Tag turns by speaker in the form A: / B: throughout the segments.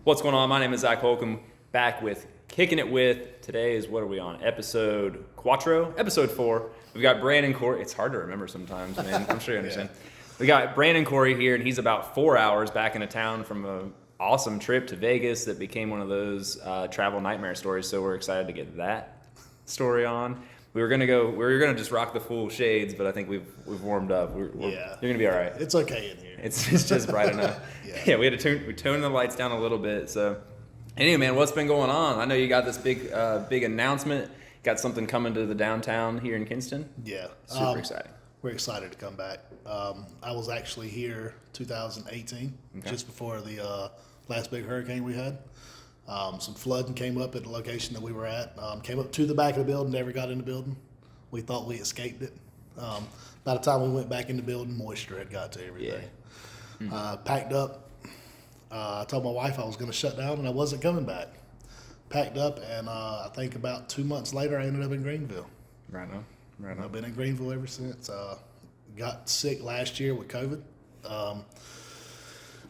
A: What's going on? My name is Zac Holcomb, back with Kicking It With. Today is, what are we on? Episode 4. We've got Brandon Corey. It's hard to remember sometimes, man. I'm sure you understand. We got Brandon Corey here, and he's about 4 hours back into town from an awesome trip to Vegas that became one of those travel nightmare stories. So we're excited to get that story on. We were gonna just rock the full shades, but I think we've warmed up. You're gonna be all right.
B: It's okay in here.
A: It's just bright enough. Yeah, we had to tone the lights down a little bit. So, anyway, man, what's been going on? I know you got this big announcement. Got something coming to the downtown here in Kinston.
B: Yeah,
A: super exciting.
B: We're excited to come back. I was actually here 2018, just before the last big hurricane we had. Some flooding came up at the location that we were at. Came up to the back of the building, never got in the building. We thought we escaped it. By the time we went back in the building, moisture had got to everything. Yeah. Packed up. I told my wife I was going to shut down and I wasn't coming back. Packed up, and I think about 2 months later, I ended up in Greenville.
A: Right on.
B: I've been in Greenville ever since. Got sick last year with COVID.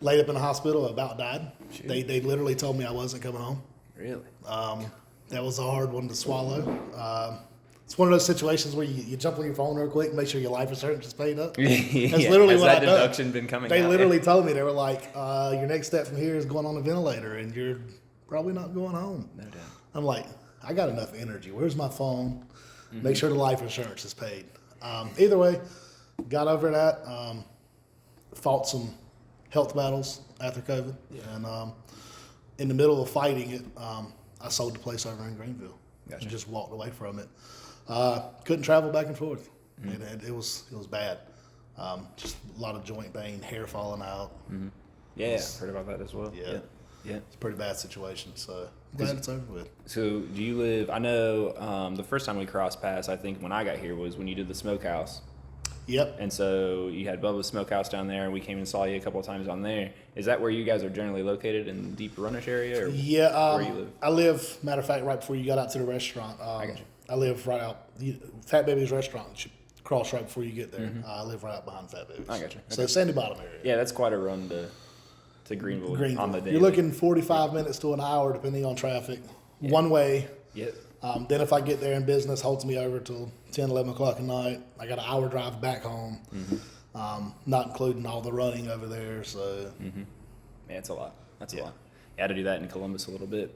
B: Laid up in the hospital, about died. They literally told me I wasn't coming home.
A: Really?
B: That was a hard one to swallow. It's one of those situations where you jump on your phone real quick and make sure your life insurance is paid up. That's literally what I done. Has that deduction
A: been coming
B: They
A: out?
B: literally told me, they were like, your next step from here is going on a ventilator and you're probably not going home.
A: No doubt.
B: I'm like, I got enough energy. Where's my phone? Make sure the life insurance is paid. Either way, got over that. Fought some health battles after COVID. Yeah. And in the middle of fighting it, I sold the place over in Greenville.
A: Gotcha.
B: And just walked away from it. Couldn't travel back and forth. It was bad. Just a lot of joint pain, hair falling out.
A: Yeah, I've heard about that as well.
B: Yeah. It's a pretty bad situation. So glad it's over with.
A: So do you live? I know the first time we crossed paths, I think when I got here was when you did the smokehouse.
B: Yep.
A: And so you had Bubba's Smokehouse down there, and we came and saw you a couple of times on there. Is that where you guys are generally located, in the Deep Runnish area? Or
B: yeah.
A: where you live?
B: I live, matter of fact, right before you got out to the restaurant.
A: I got you.
B: I live right out, Fat Baby's restaurant. You should cross right before you get there. I live right out behind Fat Baby's.
A: I got you.
B: So Sandy Bottom area.
A: Yeah, that's quite a run to Greenville on the day.
B: You're looking 45 minutes to an hour, depending on traffic. Yeah. One way.
A: Yep.
B: Then if I get there and business holds me over till 10, 11 o'clock at night, I got an hour drive back home, not including all the running over there. So,
A: Yeah, it's a lot. That's a lot. I had to do that in Columbus a little bit.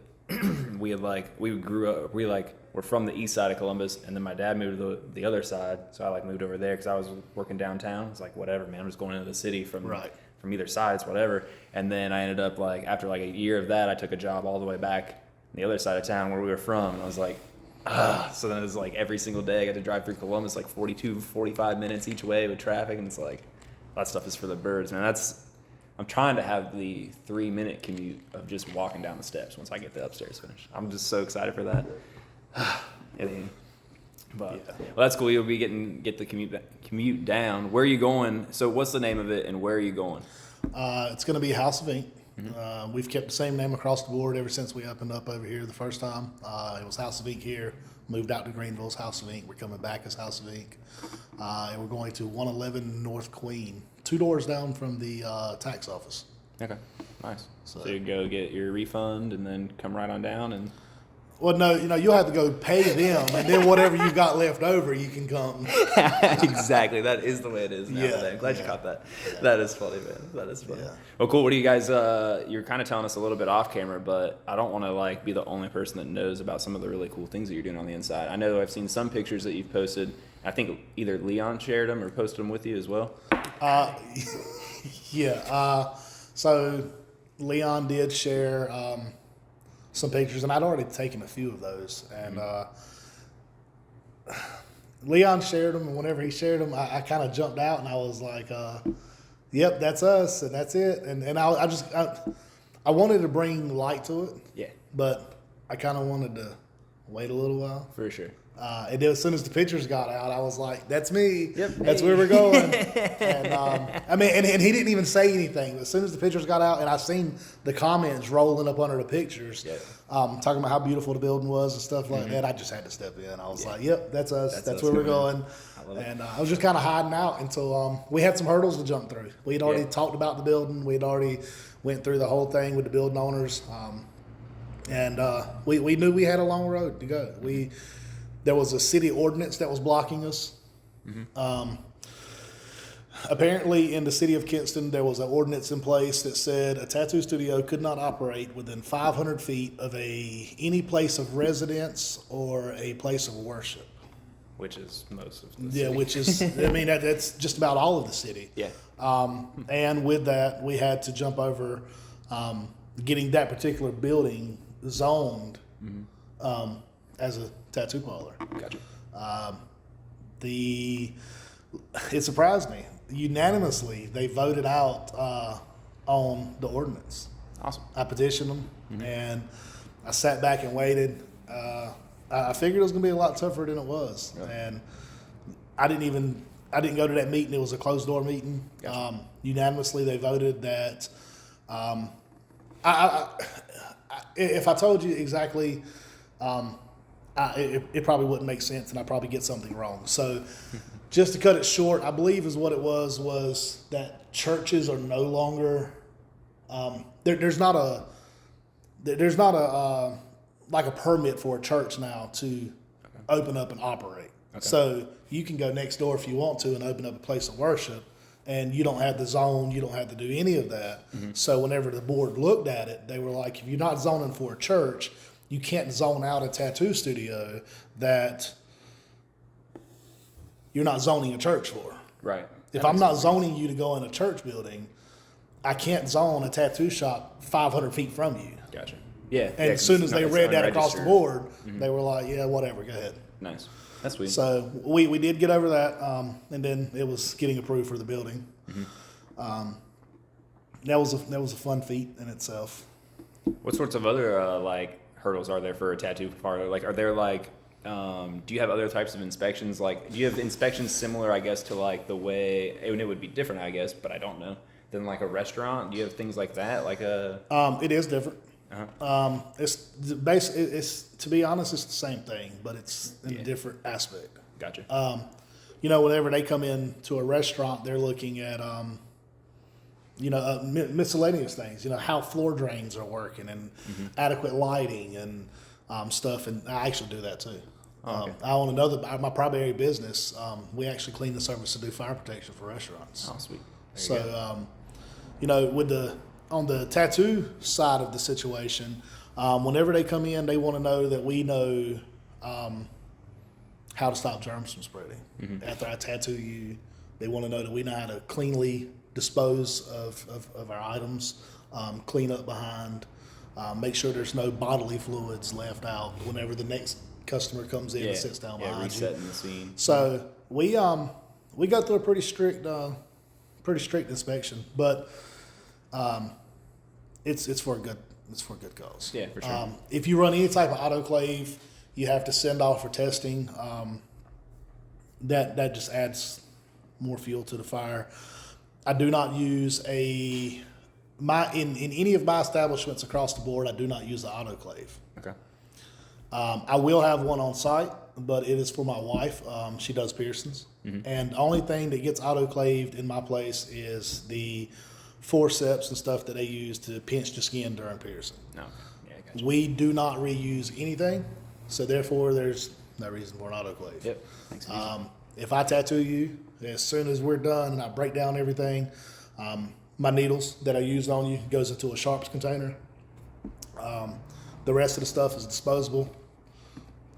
A: We're from the east side of Columbus, and then my dad moved to the other side, so I moved over there because I was working downtown. It's like, whatever, man, I'm just going into the city from either side, it's whatever. And then I ended up after a year of that, I took a job all the way back on the other side of town where we were from, and I was like, so then it was every single day I got to drive through Columbus 45 minutes each way with traffic, and it's that stuff is for the birds, man. I'm trying to have the 3-minute commute of just walking down the steps once I get the upstairs finished. I'm just so excited for that. Well, that's cool. You'll be get the commute down. Where are you going? So what's the name of it, and where are you going?
B: It's going to be House of Ink. We've kept the same name across the board ever since we opened up over here the first time. It was House of Ink here. Moved out to Greenville's House of Ink. We're coming back as House of Ink. And we're going to 111 North Queen, 2 doors down from the tax office.
A: Okay, nice. So you go get your refund and then come right on down and...
B: Well, no, you'll have to go pay them, and then whatever you got left over, you can come.
A: Exactly. That is the way it is now.
B: Yeah,
A: I'm glad you caught that. Yeah. That is funny, man. That is funny.
B: Yeah.
A: Well, cool. What do you guys, you're kind of telling us a little bit off camera, but I don't want to be the only person that knows about some of the really cool things that you're doing on the inside. I know I've seen some pictures that you've posted. I think either Leon shared them or posted them with you as well.
B: So Leon did share some pictures, and I'd already taken a few of those. And Leon shared them, and whenever he shared them, I kind of jumped out, and I was like, "Yep, that's us, and that's it." And I wanted to bring light to it. Yeah. But I kind of wanted to wait a little while.
A: For sure.
B: And then as soon as the pictures got out, I was like, "That's me. Yep, that's where we're going." And and he didn't even say anything. But as soon as the pictures got out, and I seen the comments rolling up under the pictures, talking about how beautiful the building was and stuff like that, I just had to step in. I was like, "Yep, that's us. That's where we're going." And I was just kind of hiding out until we had some hurdles to jump through. We had already talked about the building. We had already went through the whole thing with the building owners. And we knew we had a long road to go. There was a city ordinance that was blocking us. Apparently, in the city of Kinston, there was an ordinance in place that said a tattoo studio could not operate within 500 feet of any place of residence or a place of worship.
A: Which is most of the city.
B: Yeah, which is, I mean, that's just about all of the city.
A: Yeah.
B: And with that, we had to jump over getting that particular building zoned as a tattoo parlor.
A: Gotcha.
B: It surprised me. Unanimously, they voted out on the ordinance.
A: Awesome.
B: I petitioned them, and I sat back and waited. I figured it was going to be a lot tougher than it was, and I didn't go to that meeting. It was a closed door meeting.
A: Gotcha.
B: Unanimously, they voted that. If I told you exactly, it probably wouldn't make sense, and I'd probably get something wrong. So, just to cut it short, I believe is what it was that churches are no longer. There's not a like a permit for a church now to open up and operate. Okay. So you can go next door if you want to and open up a place of worship, and you don't have the zone, you don't have to do any of that. So whenever the board looked at it, they were like, if you're not zoning for a church, you can't zone out a tattoo studio that you're not zoning a church for.
A: Right.
B: If I'm not zoning you to go in a church building, I can't zone a tattoo shop 500 feet from you.
A: Gotcha. Yeah.
B: And as soon as they read that across the board, they were like, yeah, whatever, go ahead.
A: Nice. That's sweet.
B: So we did get over that, and then it was getting approved for the building. That was a fun feat in itself.
A: What sorts of other like hurdles are there for a tattoo parlor? Like, are there like, do you have other types of inspections? Like, do you have inspections similar, I guess, to like the way, and it would be different, I guess, but I don't know, than like a restaurant? Do you have things like that? Like a.
B: It is different. It's to be honest, it's the same thing, but it's in a different aspect.
A: Gotcha.
B: Whenever they come in to a restaurant, they're looking at miscellaneous things. How floor drains are working and adequate lighting and stuff. And I actually do that too. Okay. I own my primary business. We actually clean the service to do fire protection for restaurants.
A: Oh, sweet.
B: On the tattoo side of the situation, whenever they come in, they want to know that we know how to stop germs from spreading. After I tattoo you, they want to know that we know how to cleanly dispose of our items, clean up behind, make sure there's no bodily fluids left out whenever the next customer comes in and sits down behind
A: resetting the scene.
B: So we go through a pretty strict inspection, but it's for a good cause.
A: Yeah, for sure.
B: If you run any type of autoclave, you have to send off for testing. That just adds more fuel to the fire. I do not use in any of my establishments across the board. I do not use the autoclave.
A: Okay.
B: I will have one on site, but it is for my wife. She does piercings, and the only thing that gets autoclaved in my place is the forceps and stuff that they use to pinch the skin during piercing.
A: No. Yeah, I gotcha.
B: We do not reuse anything, so therefore there's no reason for an autoclave.
A: Yep. Thanks.
B: If I tattoo you, as soon as we're done and I break down everything, my needles that I used on you goes into a sharps container. The rest of the stuff is disposable.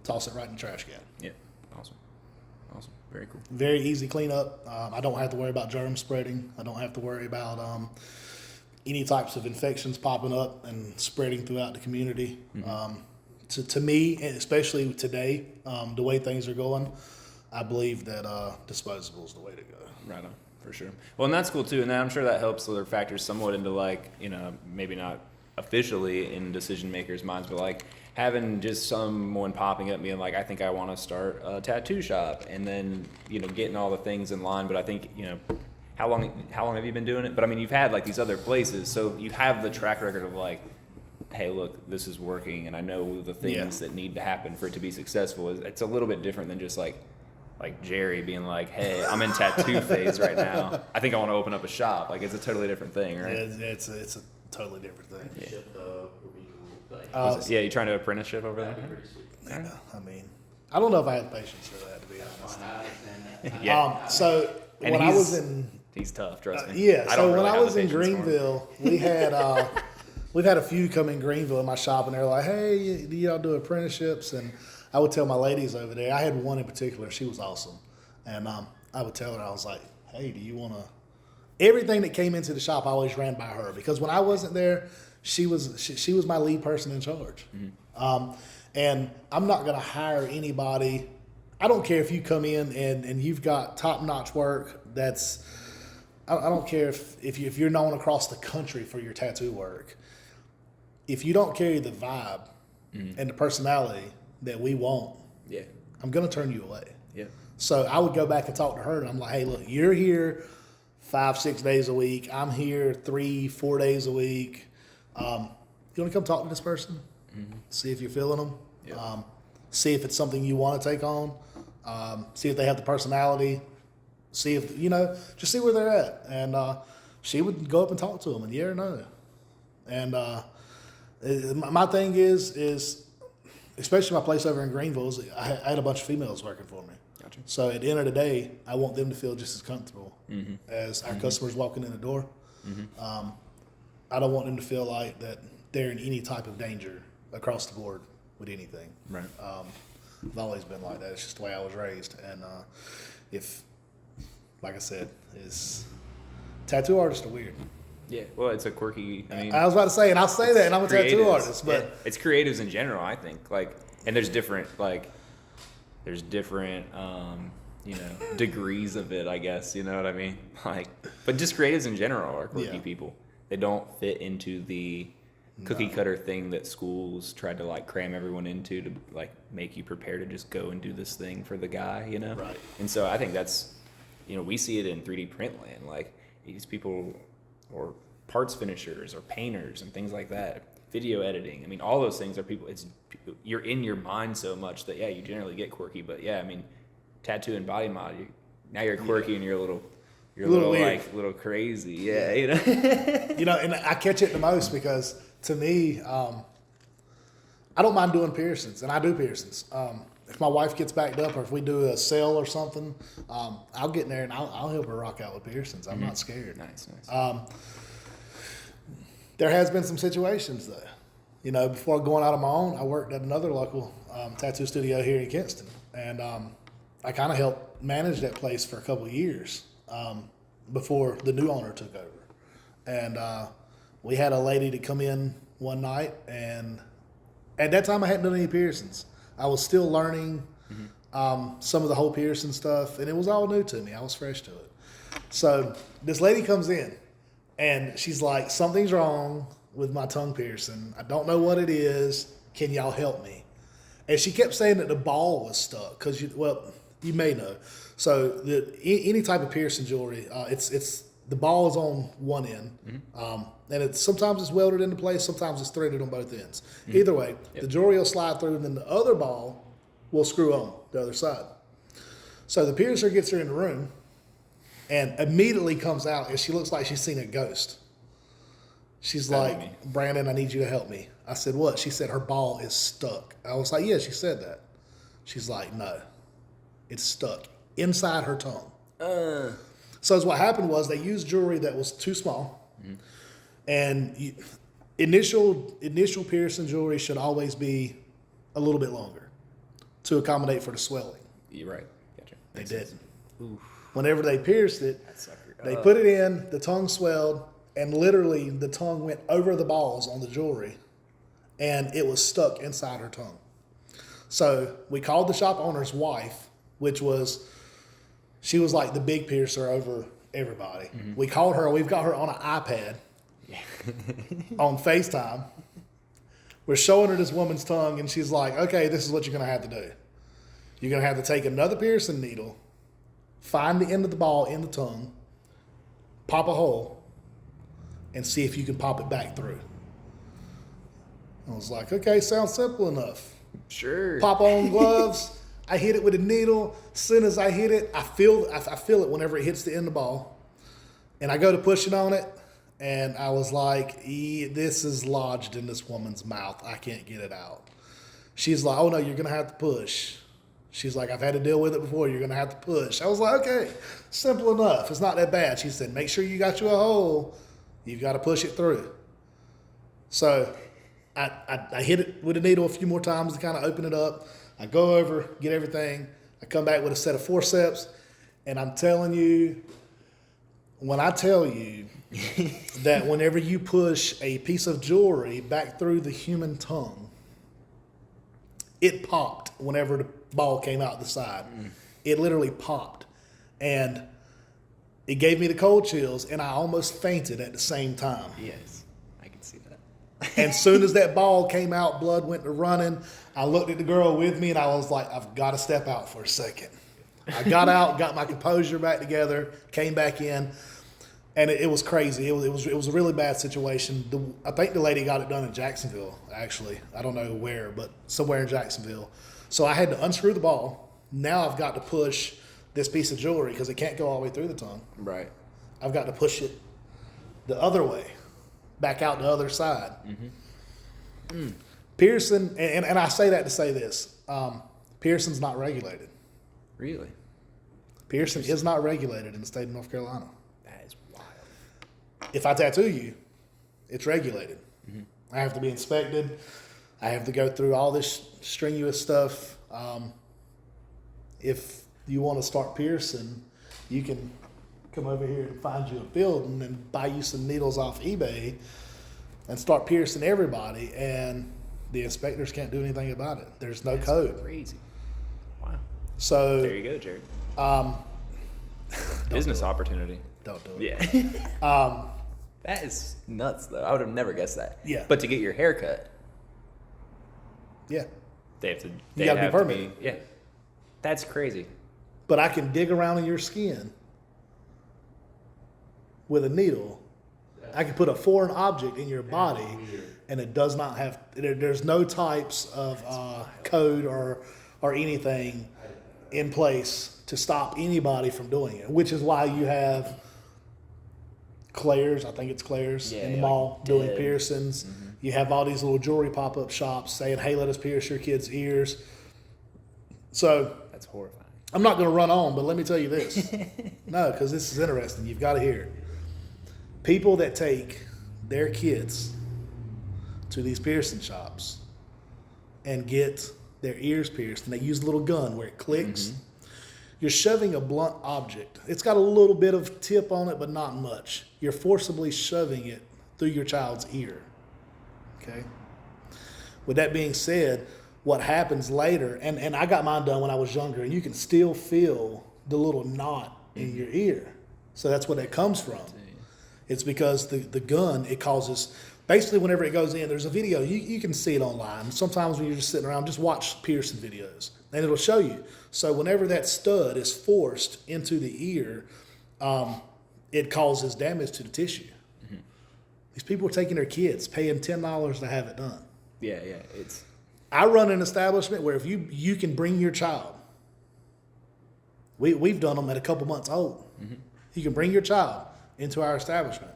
B: Toss it right in the trash can.
A: Yeah. Awesome. Very cool.
B: Very easy cleanup. I don't have to worry about germ spreading. I don't have to worry about any types of infections popping up and spreading throughout the community. To me, and especially today, the way things are going, I believe that disposable is the way to go.
A: Right on, for sure. Well, and that's cool too, and I'm sure that helps other factors somewhat into like, maybe not officially in decision makers' minds, but like having just someone popping up being like, I think I want to start a tattoo shop, and then getting all the things in line. But I think how long have you been doing it? But I mean, you've had like these other places, so you have the track record of like, hey, look, this is working, and I know the things that need to happen for it to be successful. It's a little bit different than just like, like Jerry being like, hey, I'm in tattoo phase right now. I think I want to open up a shop. Like, it's a totally different thing, right?
B: It's a totally different thing.
A: Yeah, you trying to apprenticeship over there?
B: Yeah, I mean, I don't know if I had patience for that, to be honest.
A: Yeah.
B: So
A: And
B: when I was in,
A: he's tough, trust me.
B: yeah.
A: I
B: So
A: don't
B: when
A: really
B: I
A: have
B: was
A: the
B: in
A: patience for him.
B: Greenville, we had we've had a few come in Greenville in my shop, and they're like, "Hey, do y'all do apprenticeships?" And I would tell my ladies over there. I had one in particular. She was awesome, and I would tell her, I was like, "Hey, do you want to?" Everything that came into the shop, I always ran by her because when I wasn't there, she was my lead person in charge. And I'm not going to hire anybody. I don't care if you come in and you've got top-notch work. I don't care if you're known across the country for your tattoo work. If you don't carry the vibe and the personality that we want,
A: Yeah.
B: I'm going to turn you away.
A: Yeah.
B: So I would go back and talk to her, and I'm like, hey, look, you're here 5-6 days a week. I'm here 3-4 days a week. You want to come talk to this person? See if you're feeling them.
A: Yeah.
B: See if it's something you want to take on. See if they have the personality. See if, just see where they're at. And she would go up and talk to them, and yeah or no. And my thing is especially my place over in Greenville, I had a bunch of females working for me.
A: Gotcha.
B: So at the end of the day, I want them to feel just as comfortable as our customers walking in the door. I don't want them to feel like that they're in any type of danger across the board with anything.
A: Right.
B: I've always been like that. It's just the way I was raised. And if, like I said, tattoo artists are weird.
A: Yeah. Well, it's a quirky. I mean,
B: I was about to say, and I'll say that, and I'm a tattoo
A: creatives.
B: artist, but
A: Yeah. It's creatives in general, I think. Like, and there's different degrees of it, I guess. You know what I mean? Like, but just creatives in general are quirky people. They don't fit into the cookie cutter thing that schools tried to like cram everyone into to like make you prepare to just go and do this thing for the guy, you know?
B: Right.
A: And so I think that's, we see it in 3D print land. Like, these people, or parts finishers or painters and things like that, video editing. I mean, all those things are people. You're in your mind so much that you generally get quirky. But I mean, tattoo and body mod. Now you're quirky and you're a little
B: weird.
A: like a little crazy. Yeah, you know.
B: And I catch it the most because to me, I don't mind doing piercings, and I do piercings. If my wife gets backed up, or if we do a sale or something, I'll get in there and I'll help her rock out with piercings. I'm not scared.
A: Nice.
B: There has been some situations though. Before going out on my own, I worked at another local tattoo studio here in Kinston, and I kind of helped manage that place for a couple of years before the new owner took over. And we had a lady to come in one night, and at that time I hadn't done any piercings. I was still learning some of the whole piercing stuff, and it was all new to me. I was fresh to it. So this lady comes in, and she's like, something's wrong with my tongue piercing. I don't know what it is. Can y'all help me? And she kept saying that the ball was stuck because you may know. So any type of piercing jewelry, it's the ball is on one end, and sometimes it's welded into place, sometimes it's threaded on both ends. Either way, the jewelry will slide through, and then the other ball will screw on the other side. So the piercer gets her in the room, and immediately comes out, and she looks like she's seen a ghost. She's like, Brandon, I need you to help me. I said, what? She said, her ball is stuck. I was like, yeah, she said that. She's like, no, it's stuck inside her tongue. So what happened was they used jewelry that was too small. And initial piercing jewelry should always be a little bit longer to accommodate for the swelling.
A: You're right. Gotcha.
B: They didn't. Whenever they pierced it, they put it in, the tongue swelled, and literally the tongue went over the balls on the jewelry, and it was stuck inside her tongue. So we called the shop owner's wife, she was like the big piercer over everybody. We called her, we've got her on an iPad on FaceTime. We're showing her this woman's tongue, and she's like, okay, this is what you're going to have to do. You're going to have to take another piercing needle, find the end of the ball in the tongue, pop a hole, and see if you can pop it back through. I was like, okay, sounds simple enough.
A: Sure.
B: Pop on gloves. I hit it with a needle. As soon as I hit it, I feel it whenever it hits the end of the ball. And I go to push it on it, and I was like, this is lodged in this woman's mouth. I can't get it out. She's like, oh, no, you're going to have to push. She's like, I've had to deal with it before. You're going to have to push. I was like, okay, simple enough. It's not that bad. She said, make sure you got you a hole. You've got to push it through. So I hit it with a needle a few more times to kind of open it up. I go over, get everything. I come back with a set of forceps. And I'm telling you, when I tell you that whenever you push a piece of jewelry back through the human tongue, it popped whenever the ball came out the side. It literally popped. And it gave me the cold chills, and I almost fainted at the same time.
A: Yes, I can see that.
B: And soon as that ball came out, blood went to running. I looked at the girl with me, and I was like, I've got to step out for a second. I got out, got my composure back together, came back in, and it was crazy. It was a really bad situation. I think the lady got it done in Jacksonville, actually. I don't know where, but somewhere in Jacksonville. So I had to unscrew the ball. Now I've got to push this piece of jewelry because it can't go all the way through the tongue.
A: Right.
B: I've got to push it the other way, back out the other side. Piercing, and I say that to say this, piercing's not regulated.
A: Really?
B: Piercing is not regulated in the state of North Carolina.
A: That is wild.
B: If I tattoo you, it's regulated. I have to be inspected. I have to go through all this strenuous stuff. If you want to start piercing, you can come over here and find you a building and buy you some needles off eBay and start piercing everybody, and the inspectors can't do anything about it. There's no code.
A: Crazy. Wow.
B: So
A: There you go, Jared. Business opportunity.
B: don't do it.
A: Yeah. That is nuts, though. I would have never guessed that.
B: Yeah.
A: But to get your hair cut,
B: Yeah.
A: they have to.
B: You gotta be
A: have to
B: permanent.
A: Yeah. That's crazy.
B: But I can dig around in your skin with a needle. I can put a foreign object in your body, and it does not have. There's no types of code or anything in place to stop anybody from doing it. Which is why you have Claire's. I think it's Claire's in the
A: like
B: mall doing
A: Dead.
B: piercings. You have all these little jewelry pop-up shops saying, "Hey, let us pierce your kids' ears." So
A: That's horrifying.
B: I'm not going to run on, but let me tell you this. No, because this is interesting. You've got to hear it. People that take their kids to these piercing shops and get their ears pierced, and they use a little gun where it clicks, you're shoving a blunt object. It's got a little bit of tip on it, but not much. You're forcibly shoving it through your child's ear. Okay? With that being said, what happens later, and I got mine done when I was younger, and you can still feel the little knot in your ear. So that's where that comes from. It's because the gun, it causes, basically whenever it goes in, there's a video, you can see it online. Sometimes when you're just sitting around, just watch piercing videos, and it'll show you. So whenever that stud is forced into the ear, it causes damage to the tissue. These people are taking their kids, paying $10 to have it done.
A: Yeah. It's
B: I run an establishment where if you can bring your child, we've done them at a couple months old. You can bring your child into our establishment,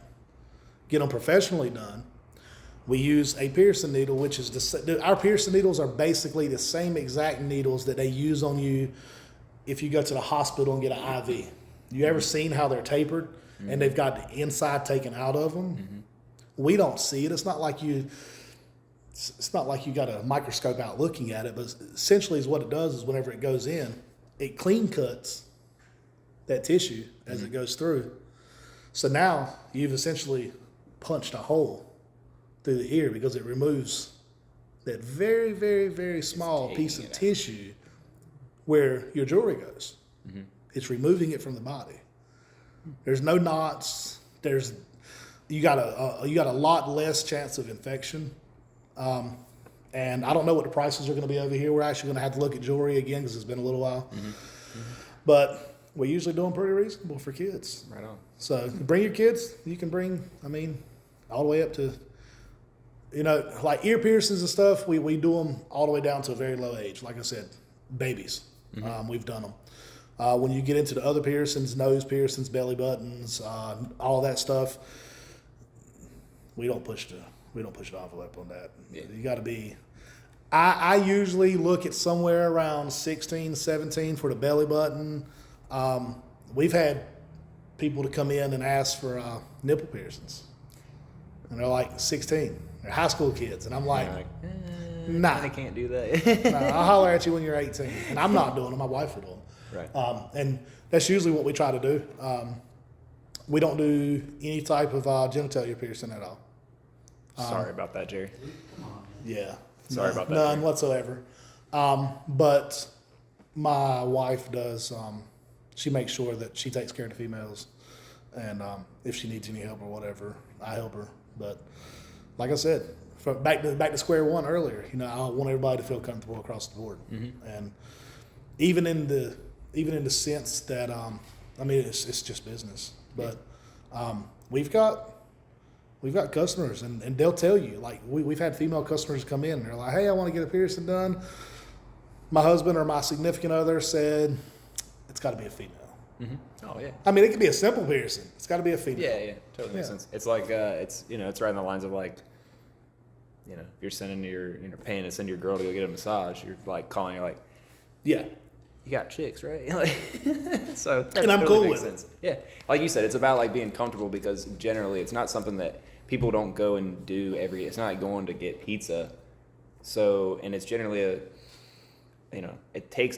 B: get them professionally done. We use a piercing needle, which is our piercing needles are basically the same exact needles that they use on you if you go to the hospital and get an IV. You ever seen how they're tapered and they've got the inside taken out of them? We don't see it. It's not like you got a microscope out looking at it, but essentially is what it does is whenever it goes in, it clean cuts that tissue as it goes through. So now you've essentially punched a hole through the ear because it removes that very, very, very small piece of tissue where your jewelry goes. It's removing it from the body. There's no knots. You got a lot less chance of infection. And I don't know what the prices are going to be over here. We're actually going to have to look at jewelry again because it's been a little while. But we're usually doing pretty reasonable for kids.
A: right on.
B: So bring your kids. You can bring, all the way up to, like ear piercings and stuff. We do them all the way down to a very low age. Like I said, babies. We've done them. When you get into the other piercings, nose piercings, belly buttons, all that stuff, we don't push the envelope on that. Yeah. You got to be. I usually look at somewhere around 16, 17 for the belly button. We've had people to come in and ask for nipple piercings, and they're like 16. They're high school kids, and I'm like, nah,
A: I can't do that.
B: nah, I'll holler at you when you're 18, and I'm not doing them. My wife will do them.
A: Right.
B: And that's usually what we try to do. We don't do any type of genitalia piercing at all.
A: Sorry about that, Jerry.
B: Yeah.
A: Sorry about that.
B: None whatsoever. But my wife does, she makes sure that she takes care of the females. And if she needs any help or whatever, I help her. But like I said, back to square one earlier, I want everybody to feel comfortable across the board. Mm-hmm. And even in the sense that, it's just business. But we've got customers, and they'll tell you, like, we've had female customers come in, and they're like, hey, I want to get a piercing done. My husband or my significant other said, it's got to be a female.
A: Mm-hmm. Oh, yeah.
B: It could be a simple piercing. It's got to be a female.
A: Yeah, totally makes sense. It's like, it's right in the lines of, like, if you're paying to send your girl to go get a massage, you're, like, calling her, like,
B: yeah,
A: you got chicks, right? So that
B: and I'm
A: totally
B: cool
A: makes
B: with
A: sense. Yeah, like you said, it's about like being comfortable, because generally it's not something that people don't go and do it's not like going to get pizza. So, and it's generally it takes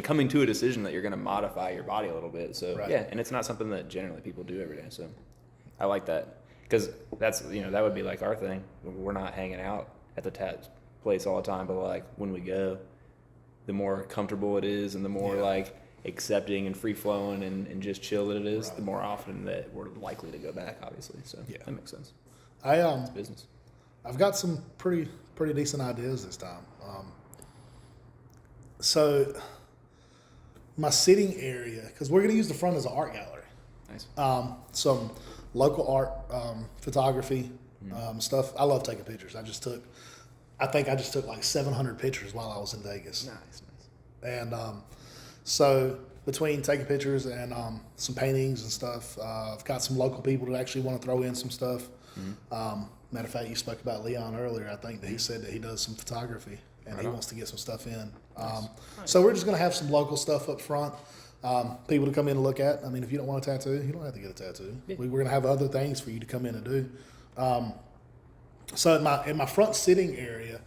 A: coming to a decision that you're going to modify your body a little bit. So right. Yeah, and it's not something that generally people do every day. So I like that, because that's that would be like our thing. We're not hanging out at the tat place all the time, but like when we go, the more comfortable it is and the more like accepting and free flowing and just chill that it is, right, the more often that we're likely to go back, obviously. So that makes sense.
B: It's
A: business.
B: I've got some pretty decent ideas this time. So my sitting area, because we're going to use the front as an art gallery.
A: Nice.
B: Some local art, photography, stuff. I love taking pictures. I think I just took like 700 pictures while I was in Vegas.
A: Nice.
B: And so between taking pictures and some paintings and stuff, I've got some local people that actually want to throw in some stuff. Mm-hmm. Matter of fact, you spoke about Leon earlier. I think that he said that he does some photography and he wants to get some stuff in. Nice. So we're just going to have some local stuff up front. People to come in and look at. If you don't want a tattoo, you don't have to get a tattoo. Yeah. We're going to have other things for you to come in and do. So in my front sitting area,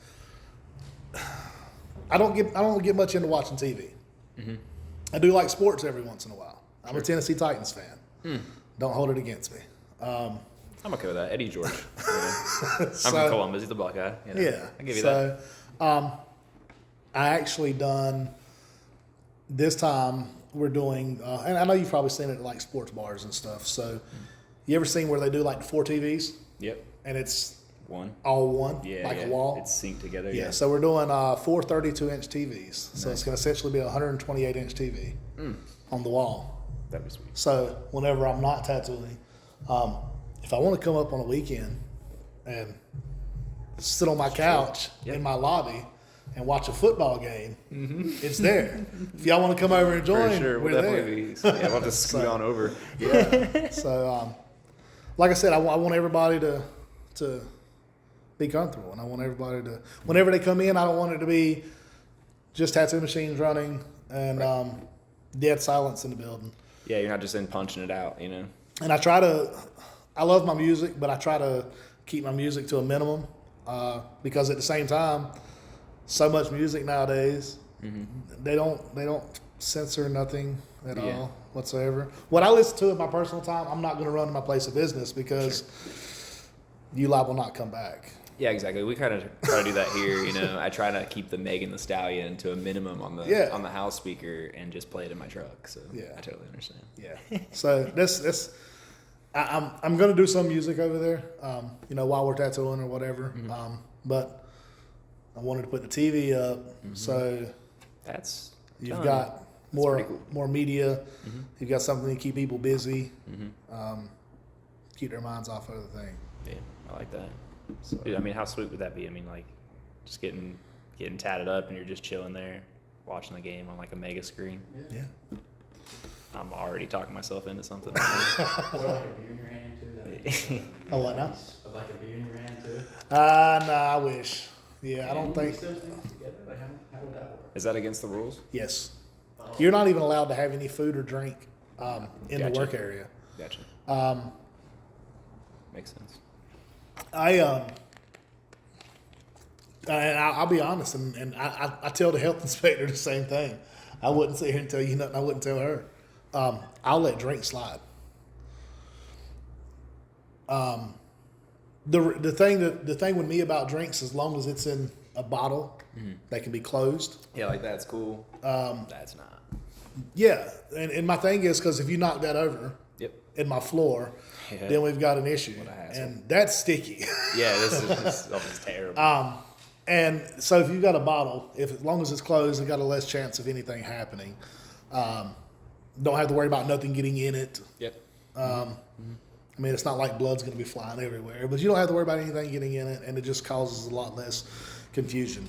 B: I don't get much into watching TV. Mm-hmm. I do like sports every once in a while. I'm a Tennessee Titans fan. Don't hold it against me.
A: I'm okay with that. Eddie George. I'm from Columbus. He's the Buckeye.
B: Yeah.
A: I give you that.
B: I actually done this time. We're doing, and I know you've probably seen it at like sports bars and stuff. So, you ever seen where they do like 4 TVs?
A: Yep.
B: And it's
A: one.
B: All one,
A: yeah,
B: a wall.
A: It's synced together.
B: Yeah, so we're doing 4 32-inch TVs. So it's going to essentially be a 128-inch TV on the wall.
A: That'd be sweet.
B: So whenever I'm not tattooing, if I want to come up on a weekend and sit on my couch in my lobby and watch a football game, it's there. If y'all want to come over and join, we're there.
A: We'll have to scoot on over.
B: Yeah. So, like I said, I want everybody to be comfortable, and I want everybody to, whenever they come in, I don't want it to be just tattoo machines running and dead silence in the building.
A: Yeah, you're not just in punching it out, And
B: I love my music, but I try to keep my music to a minimum because at the same time, so much music nowadays, they don't censor nothing at all whatsoever. What I listen to in my personal time, I'm not going to run to my place of business because you liable not come back.
A: Yeah, exactly. We kind of try to do that here. I try to keep the Megan the Stallion to a minimum on the house speaker and just play it in my truck. So I totally understand.
B: Yeah. So I'm gonna do some music over there, while we're tattooing or whatever. But I wanted to put the TV up, so you've got more media. You've got something to keep people busy, keep their minds off other things.
A: Yeah, I like that. So, dude, how sweet would that be? Just getting tatted up and you're just chilling there, watching the game on like a mega screen.
B: Yeah.
A: I'm already talking myself into something.
C: Or like a beer in your hand too.
B: Oh, what now?
C: Like a beer in your hand too.
B: No, I wish. Yeah, I don't
C: Can you
B: think.
C: mix those things together? Like how would that work?
A: Is that against the rules?
B: Yes.
C: Oh.
B: You're not even allowed to have any food or drink in the
A: Gotcha.
B: work area.
A: Gotcha. Makes sense.
B: And I'll be honest, and I tell the health inspector the same thing. I wouldn't sit here and tell you nothing I wouldn't tell her. I'll let drink slide. The thing with me about drinks, as long as it's in a bottle that can be closed.
A: Yeah, like that's cool. That's not.
B: Yeah, and my thing is because if you knock that over
A: Yep.
B: in my floor,
A: Yeah.
B: then we've got an issue,
A: What a hassle.
B: and that's sticky.
A: Yeah, this stuff is terrible.
B: And so if you've got a bottle, as long as it's closed, it's got a less chance of anything happening. Don't have to worry about nothing getting in it.
A: Yep.
B: I mean, it's not like blood's going to be flying everywhere, but you don't have to worry about anything getting in it, and it just causes a lot less confusion.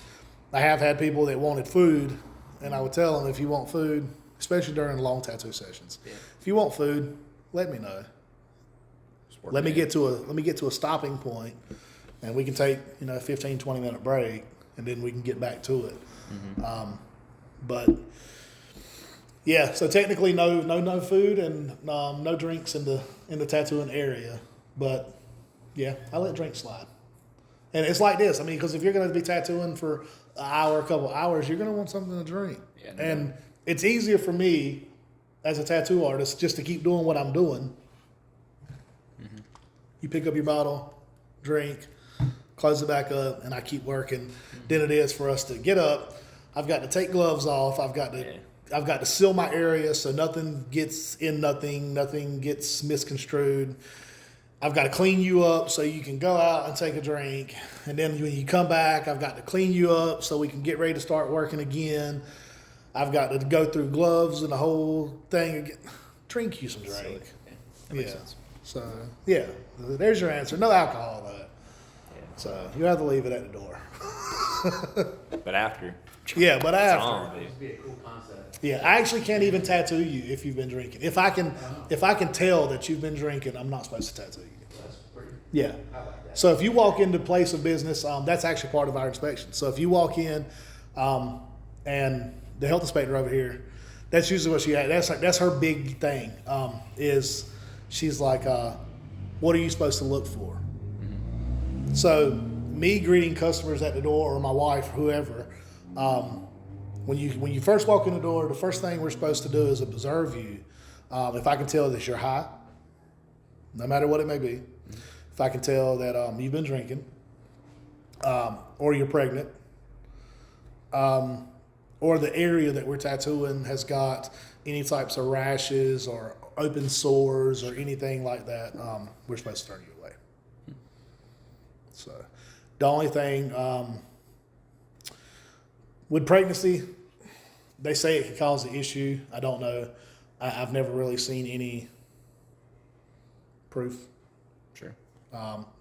B: I have had people that wanted food, and I would tell them, if you want food, especially during long tattoo sessions, if you want food, let me know. Let me get to a stopping point, and we can take 15, 20-minute break, and then we can get back to it. But yeah, so technically no food and no drinks in the tattooing area. But yeah, I let drinks slide. And it's like this. I mean, because if you're going to be tattooing for an hour, a couple hours, you're going to want something to drink.
A: Yeah, no.
B: And it's easier for me as a tattoo artist just to keep doing what I'm doing. You pick up your bottle, drink, close it back up, and I keep working. Than it is for us to get up. I've got to take gloves off. I've got to seal my area so nothing gets in nothing gets misconstrued. I've got to clean you up so you can go out and take a drink. And then when you come back, I've got to clean you up so we can get ready to start working again. I've got to go through gloves and the whole thing again. Drink you some drink.
A: Silly. Yeah, that makes
B: Yeah.
A: sense.
B: So, yeah, there's your answer. No alcohol, though.
A: Yeah.
B: So, you have to leave it at the door.
A: But after,
B: Yeah, but
A: it's
B: after.
A: on, dude.
C: This would be a cool concept.
B: Yeah, I actually can't even tattoo you if you've been drinking. If I can tell that you've been drinking, I'm not supposed to tattoo you.
C: That's pretty.
B: Yeah.
C: I like that.
B: So if you walk into place of business, that's actually part of our inspection. So if you walk in, and the health inspector over here, that's usually what she had. That's her big thing. Is she's like, what are you supposed to look for? So me greeting customers at the door, or my wife, whoever, when you first walk in the door, the first thing we're supposed to do is observe you. If I can tell that you're high, no matter what it may be, if I can tell that you've been drinking, or you're pregnant, or the area that we're tattooing has got any types of rashes or open sores or anything like that, we're supposed to turn you away. So the only thing with pregnancy, they say it can cause an issue. I don't know. I've never really seen any proof.
A: Sure.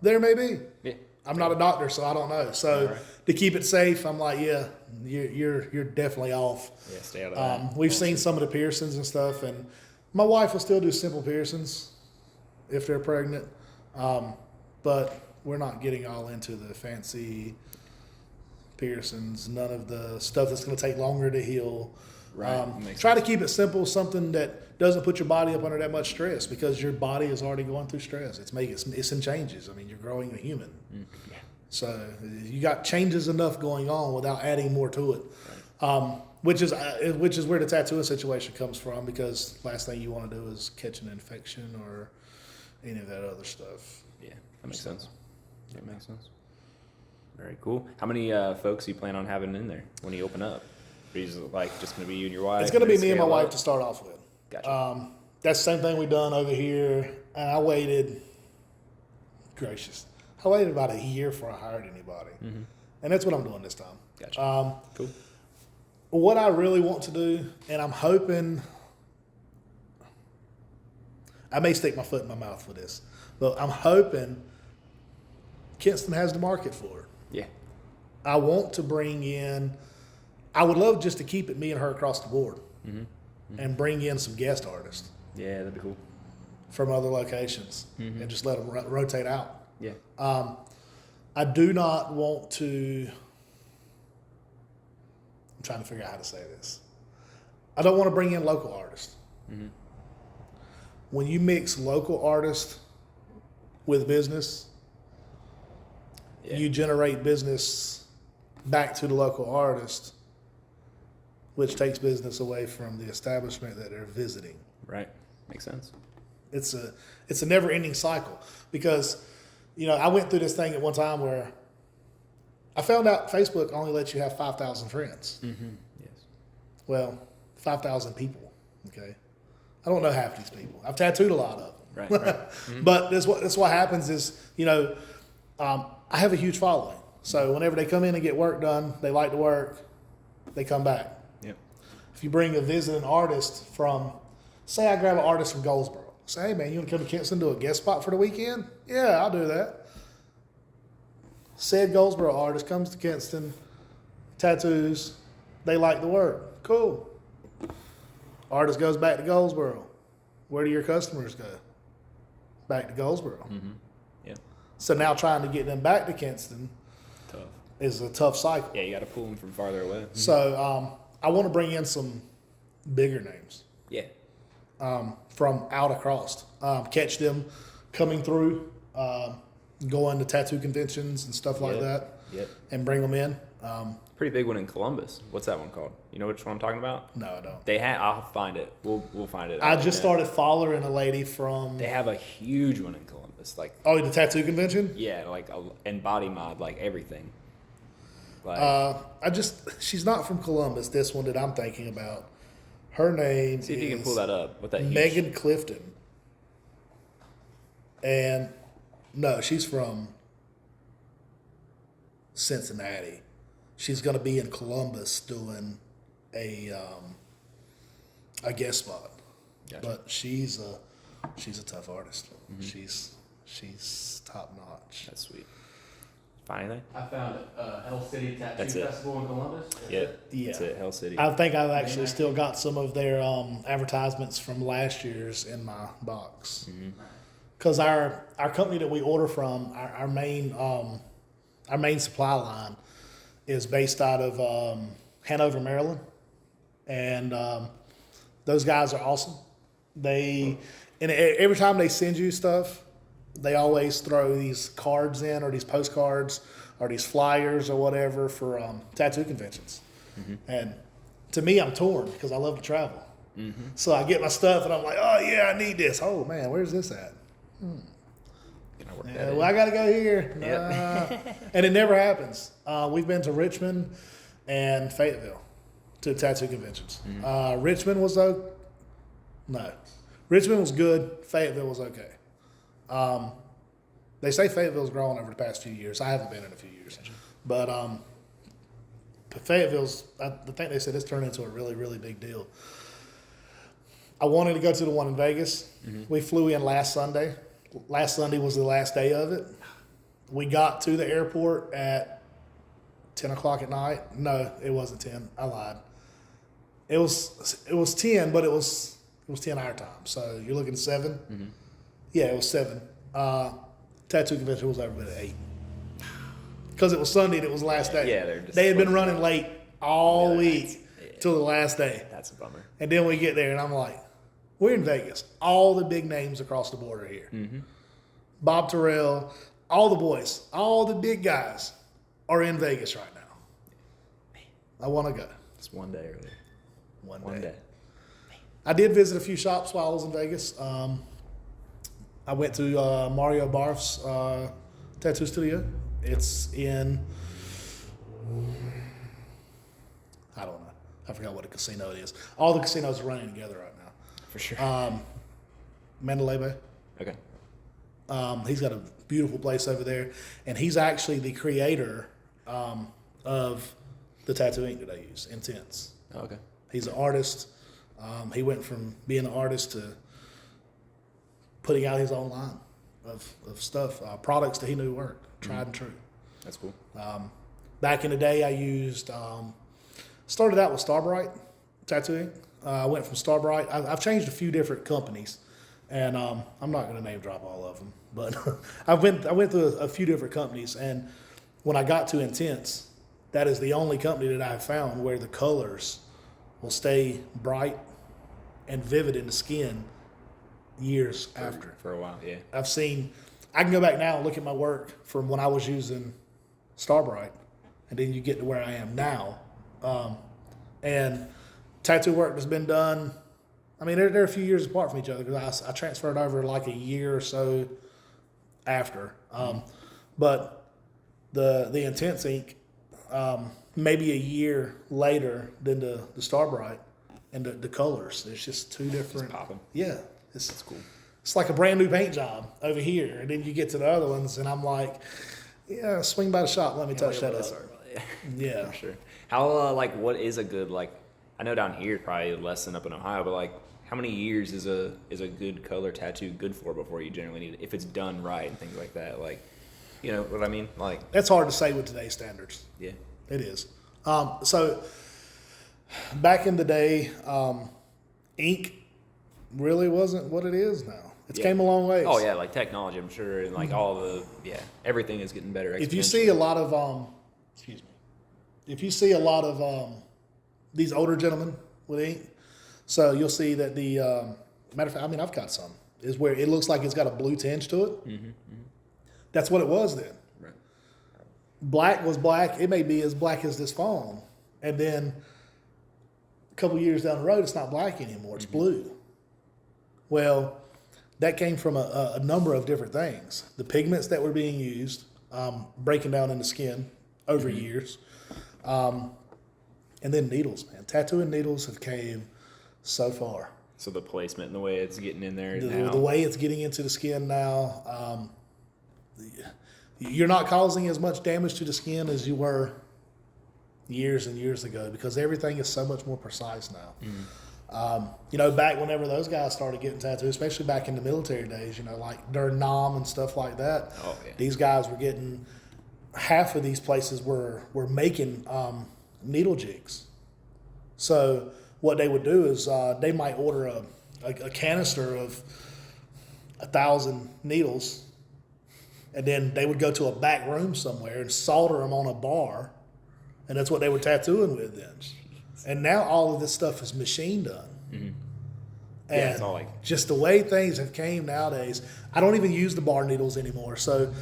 B: There may be.
A: Yeah.
B: I'm not a doctor, so I don't know. So
A: All right.
B: to keep it safe, I'm like, yeah, you're definitely off.
A: Yeah, stay out of that.
B: We've seen some of the piercings and stuff, and my wife will still do simple piercings if they're pregnant, but we're not getting all into the fancy piercings. None of the stuff that's going to take longer to heal.
A: Right. Makes
B: Try
A: sense.
B: to keep it simple, something that doesn't put your body up under that much stress, because your body is already going through stress. It's in changes. I mean, you're growing a human.
A: Yeah.
B: So you got changes enough going on without adding more to it, which is where the tattooing situation comes from, because last thing you want to do is catch an infection or any of that other stuff.
A: Yeah, that makes sense. That makes sense. Very cool. How many folks you plan on having in there when you open up? Are you just going to be you and your wife?
B: It's going to be
A: and
B: me and my
A: scale
B: wife
A: up?
B: to start off with.
A: Gotcha.
B: That's the same thing we done over here, and I waited. Gracious, I waited about a year before I hired anybody, and that's what I'm doing this time.
A: Gotcha. Cool.
B: What I really want to do, and I'm hoping, I may stick my foot in my mouth with this, but I'm hoping Kinston has the market for it.
A: Yeah.
B: I want to bring in, I would love just to keep it me and her across the board, and bring in some guest artists
A: Yeah, that'd be cool.
B: from other locations, and just let them rotate out.
A: Yeah.
B: I do not want to. I'm trying to figure out how to say this. I don't want to bring in local artists. When you mix local artists with business, you generate business back to the local artist, which takes business away from the establishment that they're visiting.
A: Right. Makes sense.
B: It's a never ending cycle, because I went through this thing at one time where I found out Facebook only lets you have 5,000 friends.
A: Yes.
B: Well, 5,000 people. Okay, I don't know half these people. I've tattooed a lot of them.
A: Right.
B: But that's what happens is I have a huge following. So whenever they come in and get work done, they like the work, they come back.
A: Yep.
B: If you bring a visiting artist from, say I grab an artist from Goldsboro, say, hey man, you want to come to Kinston do a guest spot for the weekend? Yeah, I'll do that. Said Goldsboro artist comes to Kinston, tattoos, they like the work. Cool. Artist goes back to Goldsboro. Where do your customers go? Back to Goldsboro.
A: Yeah.
B: So now trying to get them back to Kinston
A: Tough.
B: is a tough cycle.
A: Yeah, you got to pull them from farther away.
B: So I want to bring in some bigger names
A: Yeah.
B: from out across. Catch them coming through, going to tattoo conventions and stuff like that, and bring them in.
A: Pretty big one in Columbus. What's that one called? You know which one I'm talking about?
B: No, I don't.
A: They have. I'll find it. We'll find it.
B: I just started following a lady from.
A: They have a huge one in Columbus. Like,
B: the tattoo convention.
A: yeah, like and body mod, like everything. Like,
B: She's not from Columbus. This one that I'm thinking about. Her name
A: see if
B: is
A: you can pull that up. With that huge,
B: Megan Clifton. And no, she's from Cincinnati. She's going to be in Columbus doing a guest spot.
A: Gotcha.
B: But she's a tough artist. She's top notch.
A: That's sweet. Find anything?
C: I found it. Hell City Tattoo
A: That's it.
C: Festival in Columbus. That's
A: Yeah.
C: it?
B: Yeah.
A: That's it. Hell City.
B: I think I've actually still got some of their advertisements from last year's in my box. Because our company that we order from, our main supply line is based out of Hanover, Maryland, and those guys are awesome. Every time they send you stuff, they always throw these cards in, or these postcards, or these flyers, or whatever for tattoo conventions. And to me, I'm torn because I love to travel. So I get my stuff, and I'm like, oh yeah, I need this. Oh man, where's this at?
A: Can I work that
B: Yeah,
A: in?
B: well, I got to go here.
A: Yep.
B: And it never happens. We've been to Richmond and Fayetteville to tattoo conventions. Richmond was Richmond was good. Fayetteville was okay. They say Fayetteville's grown over the past few years. I haven't been in a few years. But Fayetteville's, I think they said it's turned into a really, really big deal. I wanted to go to the one in Vegas. We flew in last Sunday. Last Sunday was the last day of it. We got to the airport at 10 o'clock at night. No, it wasn't 10. I lied. It was 10, but it was 10 our time. So you're looking at 7. Yeah, it was 7. Tattoo convention was over at 8. Because it was Sunday and it was the last day.
A: Yeah,
B: they had been running late all week till the last day.
A: That's a bummer.
B: And then we get there and I'm like, we're in Vegas. All the big names across the border are here. Bob Terrell, all the boys, all the big guys are in Vegas right now. I want to go.
A: It's one day earlier.
B: One day. I did visit a few shops while I was in Vegas. I went to Mario Barf's tattoo studio. It's in, I don't know. I forgot what a casino it is. All the casinos are running together right now.
A: For sure.
B: Mandalay Bay.
A: Okay.
B: He's got a beautiful place over there, and he's actually the creator of the tattoo ink that I use, Intense.
A: Oh, okay.
B: He's an artist. He went from being an artist to putting out his own line of stuff, products that he knew worked, tried and true.
A: That's cool.
B: Back in the day, I used Started out with Starbright Tattooing. I went from Starbright. I've changed a few different companies, and I'm not going to name drop all of them, but I went through a few different companies, and when I got to Intense, that is the only company that I've found where the colors will stay bright and vivid in the skin years after.
A: For a while, yeah.
B: I can go back now and look at my work from when I was using Starbright, and then you get to where I am now. And tattoo work has been done. I mean, they're a few years apart from each other because I transferred over like a year or so after. But the Intense ink, maybe a year later than the Starbright, and the colors. There's just two different.
A: Just popping.
B: Yeah,
A: That's cool.
B: It's like a brand new paint job over here, and then you get to the other ones, and I'm like, yeah, swing by the shop, let me touch that up. Yeah,
A: For sure. How what is a good I know down here probably less than up in Ohio, but how many years is a good color tattoo good for before you generally need it if it's done right and things like that? You know what I mean?
B: That's hard to say with today's standards.
A: Yeah,
B: It is. So back in the day, ink really wasn't what it is now. It's came a long ways.
A: Oh yeah, technology, I'm sure, and everything is getting better.
B: If you see a lot of if you see a lot of these older gentlemen with ink, so you'll see that the matter of fact, I mean, I've got some is where it looks like it's got a blue tinge to it. Mm-hmm. That's what it was then.
A: Right.
B: Black was black. It may be as black as this phone, and then a couple years down the road, it's not black anymore. It's blue. Well, that came from a number of different things. The pigments that were being used, breaking down in the skin over years, and then needles, man. Tattooing needles have came so far.
A: So the placement and the way it's getting in there
B: The way it's getting into the skin now, you're not causing as much damage to the skin as you were years and years ago because everything is so much more precise now. Back whenever those guys started getting tattoos, especially back in the military days, during Nam and stuff like that, these guys were getting, half of these places were making needle jigs. So what they would do is they might order a canister of 1,000 needles, and then they would go to a back room somewhere and solder them on a bar, and that's what they were tattooing with then. And now all of this stuff is machine done.
A: Mm-hmm.
B: And
A: it's all
B: just the way things have came nowadays, I don't even use the bar needles anymore. So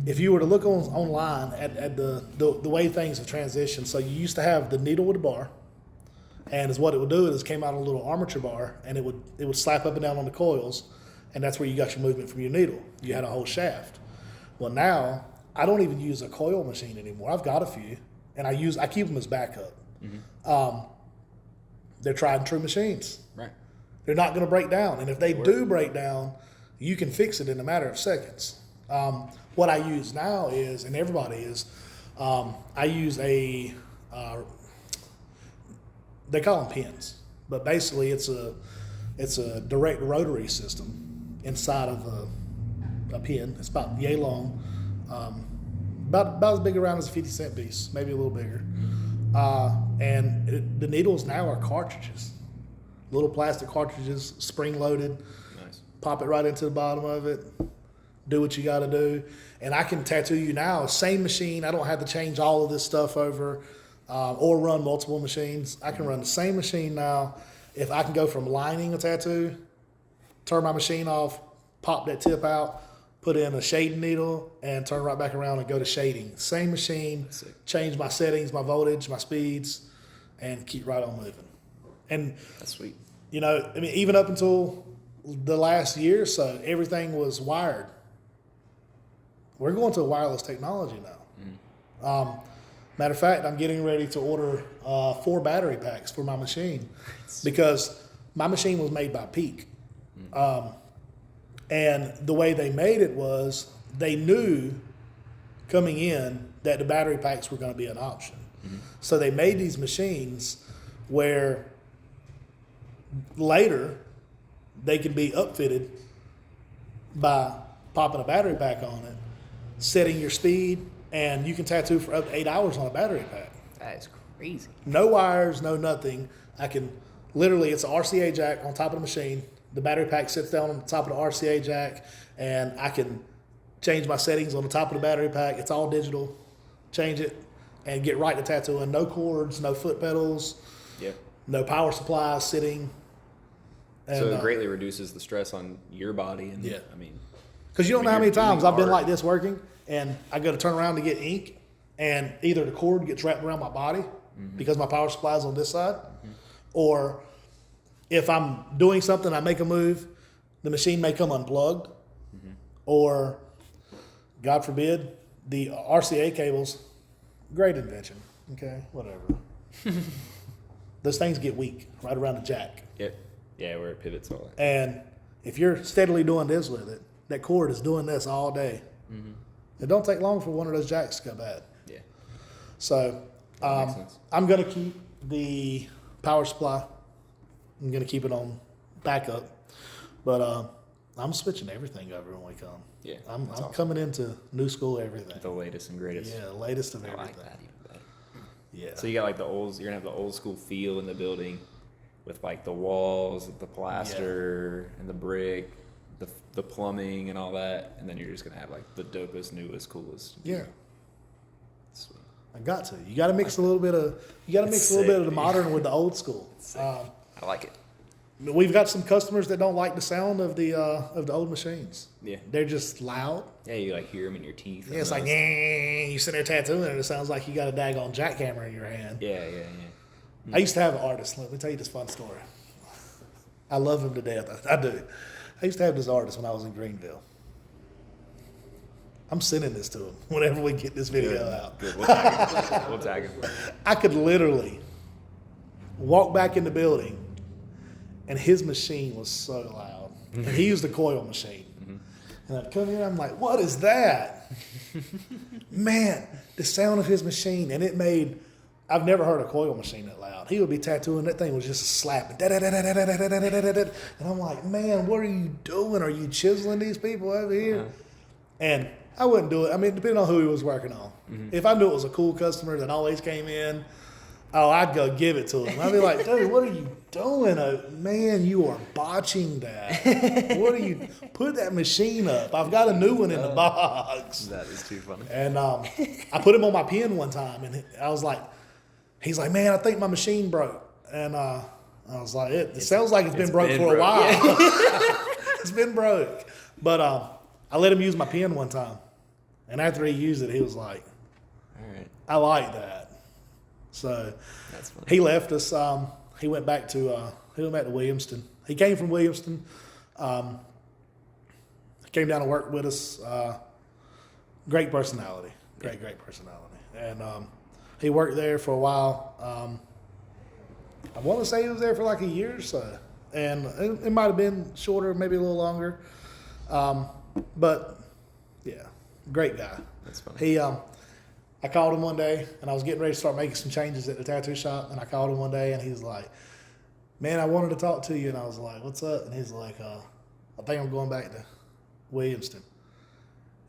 B: if you were to look online at the way things have transitioned, so you used to have the needle with the bar, and is what it would do is came out a little armature bar, and it would slap up and down on the coils, and that's where you got your movement from your needle. You had a whole shaft. Well, now I don't even use a coil machine anymore. I've got a few, and I keep them as backup. Mm-hmm. They're tried and true machines.
A: Right.
B: They're not going to break down, and if they do break down, you can fix it in a matter of seconds. What I use now is, and everybody is, I use they call them pins, but basically it's a direct rotary system inside of a pin. It's about yay long, about as big around as a 50-cent piece, maybe a little bigger. And the needles now are cartridges, little plastic cartridges, spring loaded.
A: Nice. Pop
B: it right into the bottom of it. Do what you got to do, and I can tattoo you now. Same machine. I don't have to change all of this stuff over, or run multiple machines. I can run the same machine now. If I can go from lining a tattoo, turn my machine off, pop that tip out, put in a shading needle, and turn right back around and go to shading. Same machine, change my settings, my voltage, my speeds, and keep right on moving. And
A: that's sweet.
B: Even up until the last year or so, everything was wired. We're going to wireless technology now. Matter of fact, I'm getting ready to order 4 battery packs for my machine because my machine was made by Peak. And the way they made it was they knew coming in that the battery packs were going to be an option. Mm-hmm. So they made these machines where later they can be upfitted by popping a battery pack on it, setting your speed, and you can tattoo for up to 8 hours on a battery pack.
A: That is Crazy.
B: No wires, no nothing. I can literally, it's an RCA jack on top of the machine. The battery pack sits down on the top of the RCA jack, and I can change my settings on the top of the battery pack. It's all digital. Change it and get right to tattooing. No cords, no foot pedals,
A: Yep.
B: no power supplies sitting. And,
A: So it greatly reduces the stress on your body. And
B: Yeah.
A: I mean,
B: because you don't know how
A: you're
B: many times
A: doing
B: I've been
A: art.
B: like this working, and I go to turn around to get ink, and either the cord gets wrapped around my body because my power supply is on this side, or if I'm doing something, I make a move, the machine may come unplugged, or God forbid, the RCA cables, great invention. Okay, whatever. Those things get weak right around the jack.
A: Yep. Yeah, where it pivots all that.
B: And if you're steadily doing this with it, that cord is doing this all day. It don't take long for one of those jacks to go bad.
A: Yeah.
B: So
A: That makes sense.
B: I'm going to keep the power supply. I'm going to keep it on backup. But I'm switching everything over when we come.
A: Yeah,
B: I'm
A: that's awesome.
B: coming into new school everything.
A: The latest and greatest.
B: Yeah, latest of
A: I
B: everything.
A: like that even better.
B: Yeah.
A: So you got like you're gonna have the old school feel in the building, with like the walls, the plaster, and the brick, the plumbing and all that, and then you're just gonna have like the dopest, newest, coolest.
B: Yeah.
A: Sweet.
B: I got to. You got to mix a little bit of. You got to mix
A: It's
B: a little bit
A: sick,
B: of the
A: dude.
B: modern with the old school.
A: Sick. I like it.
B: We've got some customers that don't like the sound of the old machines.
A: Yeah.
B: They're just loud.
A: Yeah, you like hear them in your teeth.
B: Yeah, it's like, you sit there tattooing and it sounds like you got a daggone jackhammer in your hand.
A: Yeah.
B: I used to have an artist. Let me tell you this fun story. I love him to death. I do. I used to have this artist when I was in Greenville. I'm sending this to him whenever we get this video out.
A: Good. We'll tag him. We'll tag him.
B: I could literally walk back in the building and his machine was so loud. And he used a coil machine. And I'd come in, I'm like, what is that? Man, the sound of his machine. And it made, I've never heard a coil machine that loud. He would be tattooing, that thing was just slapping. And I'm like, man, what are you doing? Are you chiseling these people over here? And I wouldn't do it. I mean, depending on who he was working on. If I knew it was a cool customer that always came in, I'd go give it to him. I'd be like, dude, what are you doing? Man, you are botching that. What are you? Put that machine up. I've got a new one in the box.
A: That is too funny.
B: And I put him on my pen one time, and I was like, he's like, man, I think my machine broke. And I was like, it sounds like it's been broke for a while. It's been broke. But I let him use my pen one time. And after he used it, he was like,
A: All right.
B: I like that. So
A: That's funny.
B: he left us. He went back to Williamston. He came from Williamston. Came down to work with us. Great personality. Great personality. And he worked there for a while. I want to say he was there for like a year or so. And it might have been shorter, maybe a little longer. But yeah, great guy.
A: That's funny.
B: He, I called him one day, and I was getting ready to start making some changes at the tattoo shop, and I called him one day, and he was like, man, I wanted to talk to you. And I was like, what's up? And he's like, I think I'm going back to Williamston.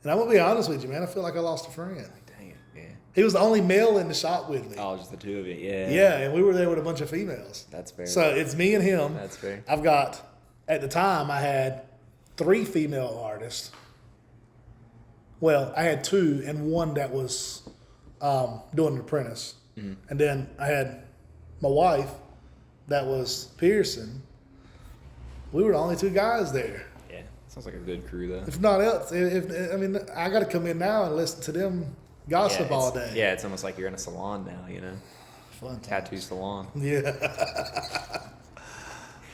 B: And I'm going to be honest with you, man, I feel like I lost a friend.
A: Dang it. Yeah.
B: He was the only male in the shop with me.
A: Oh, just the two of you. Yeah.
B: Yeah, and we were there with a bunch of females.
A: That's fair.
B: So it's me and him.
A: That's fair.
B: I've got, at the time, I had 3 female artists. Well, I had 2 and one that was doing an apprentice. And then I had my wife that was Pearson. We were the only 2 guys there.
A: Yeah. Sounds like a good crew though.
B: If not else, I mean, I got to come in now and listen to them gossip all day.
A: Yeah, it's almost like you're in a salon now, you know?
B: Fun
A: Tattoo salon.
B: Yeah.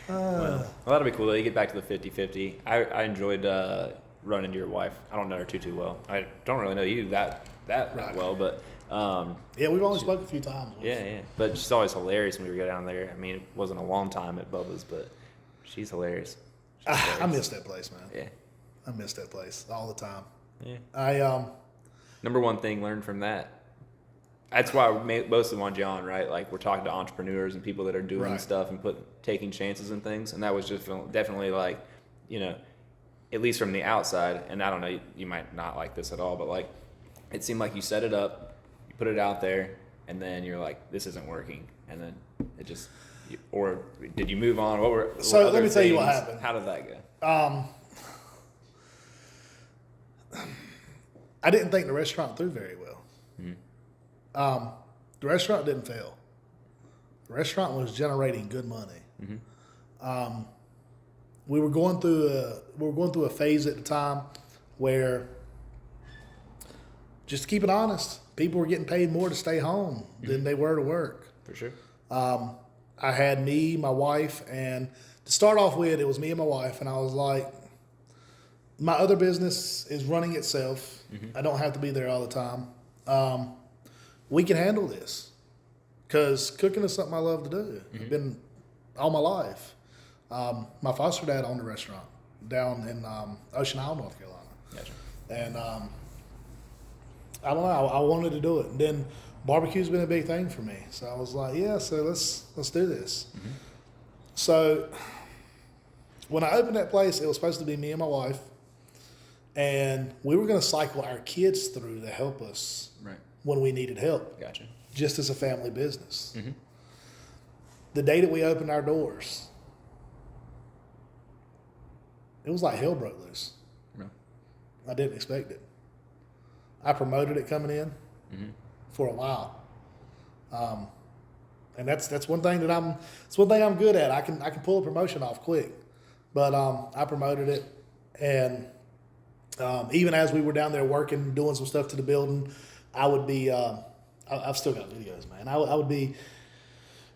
A: Well, that'll be cool though. You get back to the 50-50. I enjoyed running into your wife. I don't know her too well. I don't really know you that
B: Right.
A: well, but
B: Yeah, we've only spoken a few times.
A: yeah. But she's always hilarious when we go down there. I mean, it wasn't a long time at Bubba's, but she's hilarious. She's
B: I
A: hilarious.
B: miss that place, man.
A: Yeah.
B: I miss that place all the time.
A: Yeah.
B: I
A: Number one thing learned from that. That's why we mostly want you on, right? Like we're talking to entrepreneurs and people that are doing
B: Right.
A: stuff and taking chances and things. And that was just definitely like, you know, at least from the outside. And I don't know, you might not like this at all, but like it seemed like you set it up, you put it out there, and then you're like, this isn't working, and then it just, or did you move on?
B: So let me tell you what happened.
A: How did that go?
B: I didn't think the restaurant threw very well.
A: Mm-hmm.
B: The restaurant didn't fail. The restaurant was generating good money.
A: Mm-hmm.
B: We were going through a phase at the time where, just to keep it honest, people were getting paid more to stay home than they were to work.
A: For sure.
B: I had me, my wife, and to start off with, it was me and my wife, and I was like, my other business is running itself.
A: Mm-hmm.
B: I don't have to be there all the time. We can handle this because cooking is something I love to do.
A: Mm-hmm.
B: I've been all my life. My foster dad owned a restaurant down in Ocean Isle, North Carolina.
A: Gotcha.
B: And I don't know, I wanted to do it. And then barbecue's been a big thing for me. So I was like, yeah, so let's do this.
A: Mm-hmm.
B: So when I opened that place, it was supposed to be me and my wife. And we were going to cycle our kids through to help us
A: Right.
B: when we needed help,
A: Gotcha.
B: just as a family business.
A: Mm-hmm.
B: The day that we opened our doors, it was like hell broke loose.
A: No.
B: I didn't expect it. I promoted it coming in for a while, and that's one thing that it's one thing I'm good at. I can pull a promotion off quick, but I promoted it, and even as we were down there working, doing some stuff to the building, I would be. I've still got videos, man. I would be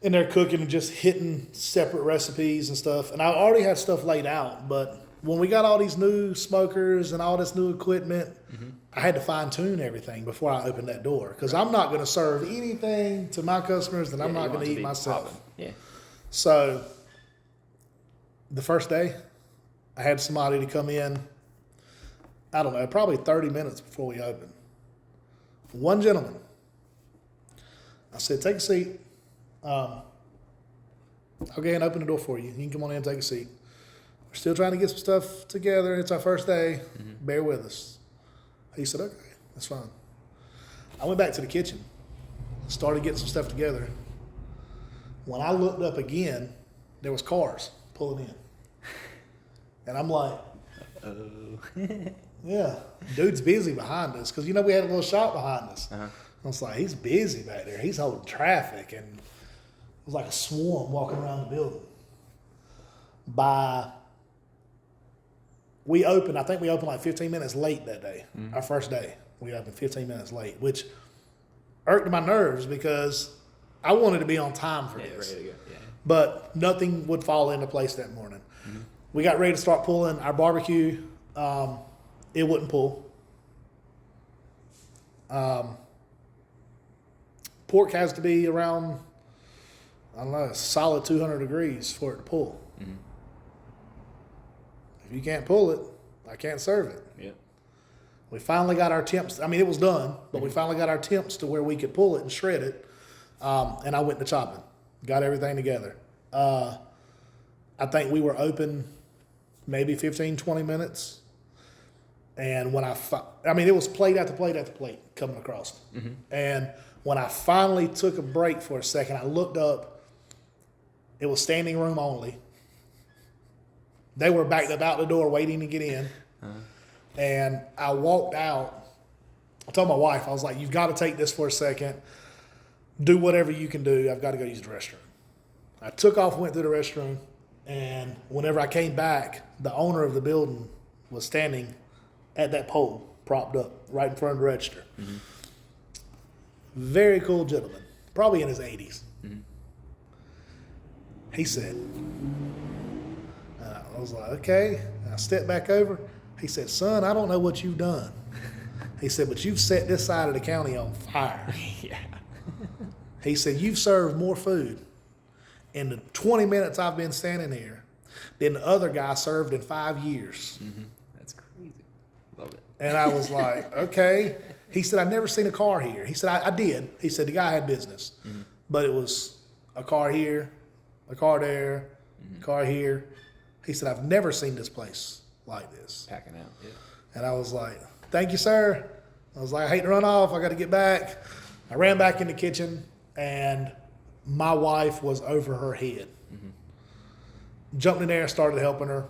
B: in there cooking and just hitting separate recipes and stuff, and I already had stuff laid out, but when we got all these new smokers and all this new equipment, I had to fine tune everything before I opened that door because I'm not going to serve anything to my customers that I'm not going to eat myself.
A: Popping. Yeah.
B: So the first day, I had somebody to come in, I don't know, probably 30 minutes before we opened. One gentleman. I said, take a seat. I'll go ahead and open the door for you. You can come on in and take a seat. We're still trying to get some stuff together. It's our first day. Bear with us. He said, okay, that's fine. I went back to the kitchen, started getting some stuff together. When I looked up again, there was cars pulling in. And I'm like, yeah, dude's busy behind us. Because, we had a little shop behind us.
A: Uh-huh.
B: I was like, he's busy back there. He's holding traffic. And it was like a swarm walking around the building. I think we opened like 15 minutes late that day. Our first day, we opened 15 minutes late, which irked my nerves because I wanted to be on time for this.
A: Ready to go. Yeah.
B: But nothing would fall into place that morning. We got ready to start pulling our barbecue. It wouldn't pull. Pork has to be around, I don't know, a solid 200 degrees for it to pull. If you can't pull it, I can't serve it.
A: Yeah.
B: We finally got our temps. I mean, it was done, but we finally got our temps to where we could pull it and shred it. And I went to chopping, got everything together. I think we were open maybe 15, 20 minutes. And when it was plate after plate after plate coming across. And when I finally took a break for a second, I looked up. It was standing room only. They were backed up out the door waiting to get in. And I walked out. I told my wife, I was like, you've got to take this for a second. Do whatever you can do. I've got to go use the restroom. I took off, went to the restroom. And whenever I came back, the owner of the building was standing at that pole, propped up right in front of the register. Very cool gentleman, probably in his 80s. He said, I was like, okay. And I stepped back over. He said, son, I don't know what you've done. He said, but you've set this side of the county on fire.
A: Yeah.
B: He said, you've served more food in the 20 minutes I've been standing here than the other guy served in 5 years.
A: That's crazy. Love it.
B: And I was like, okay. He said, I've never seen a car here. He said, I did. He said, the guy had business. But it was a car here, a car there, a car here. He said, I've never seen this place like this.
A: Packing out. Yeah.
B: And I was like, thank you, sir. I was like, I hate to run off. I got to get back. I ran back in the kitchen, and my wife was over her head. Jumped in there and started helping her.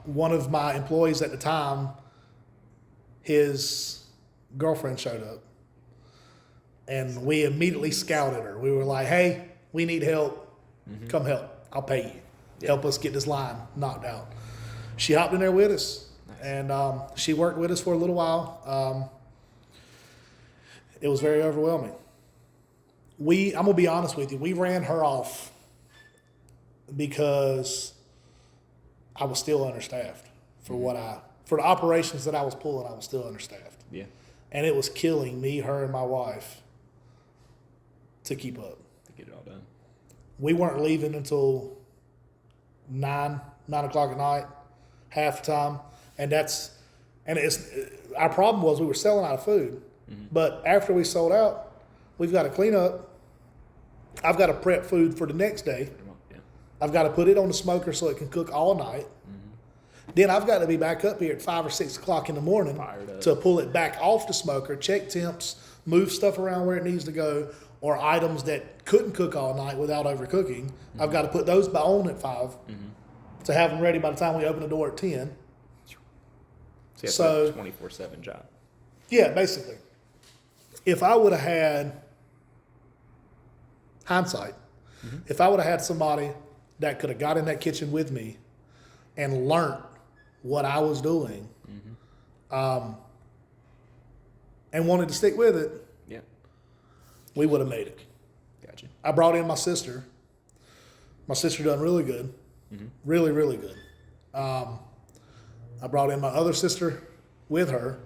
B: One of my employees at the time, his girlfriend showed up, and we immediately scouted her. We were like, hey, we need help. Come help. I'll pay you. Help us get this line knocked out. She hopped in there with us, and she worked with us for a little while. It was very overwhelming. I'm going to be honest with you. We ran her off because I was still understaffed for the operations that I was pulling. I was still understaffed.
A: Yeah.
B: And it was killing me, her, and my wife to keep up.
A: To get it all done.
B: We weren't leaving until 9 o'clock at night, half the time. And our problem was we were selling out of food. But after we sold out, we've got to clean up. I've got to prep food for the next day.
A: Yeah.
B: I've got to put it on the smoker so it can cook all night. Then I've got to be back up here at 5 or 6 o'clock in the morning to pull it back off the smoker, check temps, move stuff around where it needs to go, or items that couldn't cook all night without overcooking. I've got to put those on at 5 to have them ready by the time we open the door at 10.
A: So, 24/7 job.
B: Yeah, basically. If I would have had hindsight, if I would have had somebody that could have got in that kitchen with me and learned what I was doing, and wanted to stick with it, we would have made it.
A: Gotcha.
B: I brought in my sister. My sister done really good, really, really good. I brought in my other sister with her.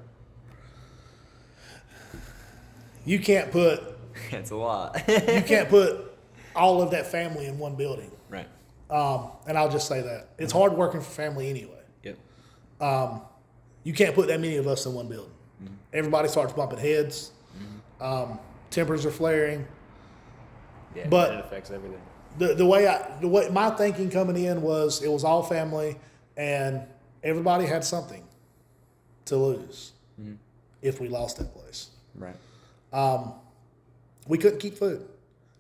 B: You can't put
A: That's a lot.
B: you can't put all of that family in one building.
A: Right.
B: And I'll just say that. It's hard working for family anyway.
A: Yep.
B: You can't put that many of us in one building. Everybody starts bumping heads. Tempers are flaring.
A: Yeah,
B: But
A: it affects everything.
B: The way my thinking coming in was it was all family and everybody had something to lose if we lost that place.
A: Right.
B: We couldn't keep food.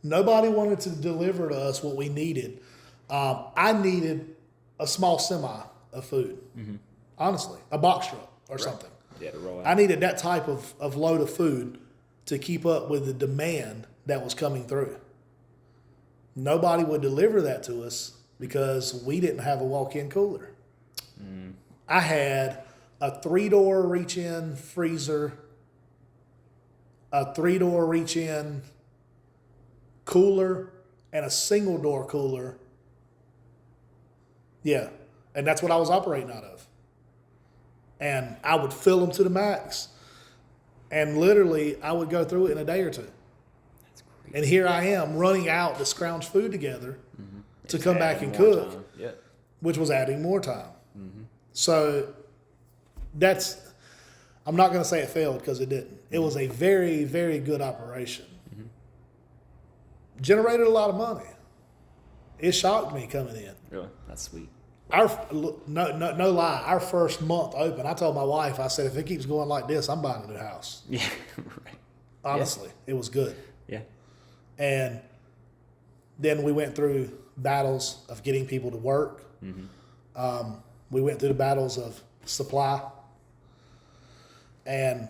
B: Nobody wanted to deliver to us what we needed. I needed a small semi of food, honestly, a box truck or something.
A: Yeah, to roll out.
B: I needed that type of load of food to keep up with the demand that was coming through. Nobody would deliver that to us because we didn't have a walk-in cooler. I had a 3-door reach-in freezer, a 3-door reach-in cooler, and a single-door cooler. Yeah, and that's what I was operating out of. And I would fill them to the max. And literally, I would go through it in a day or two.
A: That's crazy.
B: And here I am running out to scrounge food together to come back and cook, which was adding more time. So I'm not going to say it failed because it didn't. It was a very, very good operation. Generated a lot of money. It shocked me coming in.
A: Really? That's sweet.
B: No lie, our first month open, I told my wife, I said, if it keeps going like this, I'm buying a new house.
A: Yeah, right.
B: Honestly, it was good.
A: Yeah.
B: And then we went through battles of getting people to work. We went through the battles of supply. And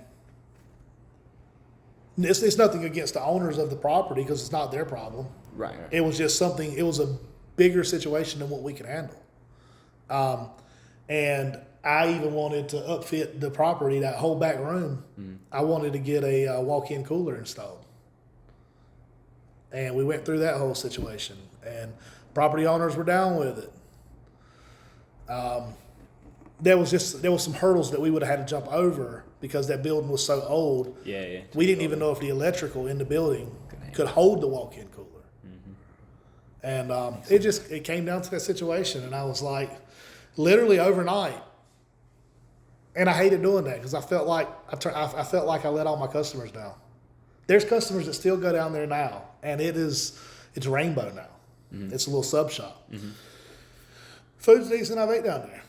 B: it's nothing against the owners of the property because it's not their problem.
A: Right.
B: It was just it was a bigger situation than what we could handle. And I even wanted to upfit the property, that whole back room. I wanted to get a walk-in cooler installed. And we went through that whole situation. And property owners were down with it. There was some hurdles that we would have had to jump over because that building was so old.
A: Yeah.
B: We didn't even know if the electrical in the building could hold the walk-in cooler. And it came down to that situation, and I was like, literally overnight. And I hated doing that because I felt like I let all my customers down. There's customers that still go down there now, and it's Rainbow now. It's a little sub shop. Food's decent. I've ate down there.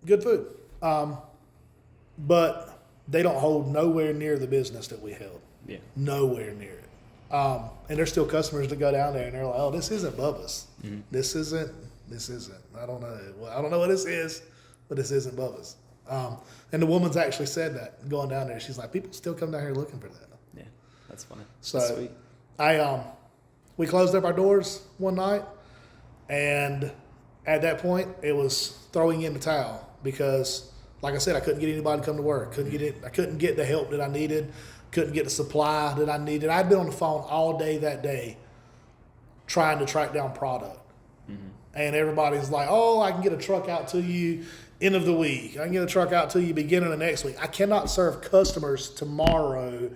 B: Good food. But they don't hold nowhere near the business that we held.
A: Yeah.
B: Nowhere near it. And there's still customers that go down there and they're like, "Oh, this isn't Bubba's.
A: Mm-hmm.
B: This isn't. I don't know. Well, I don't know what this is, but this isn't Bubba's." And the woman's actually said that going down there. She's like, "People still come down here looking for that."
A: Yeah, that's funny.
B: So
A: That's sweet.
B: We closed up our doors one night, and at that point, it was throwing in the towel because, like I said, I couldn't get anybody to come to work. I couldn't get the help that I needed. Couldn't get the supply that I needed. I'd been on the phone all day that day trying to track down product. Mm-hmm. And everybody's like, "Oh, I can get a truck out to you end of the week. I can get a truck out to you beginning of next week." I cannot serve customers tomorrow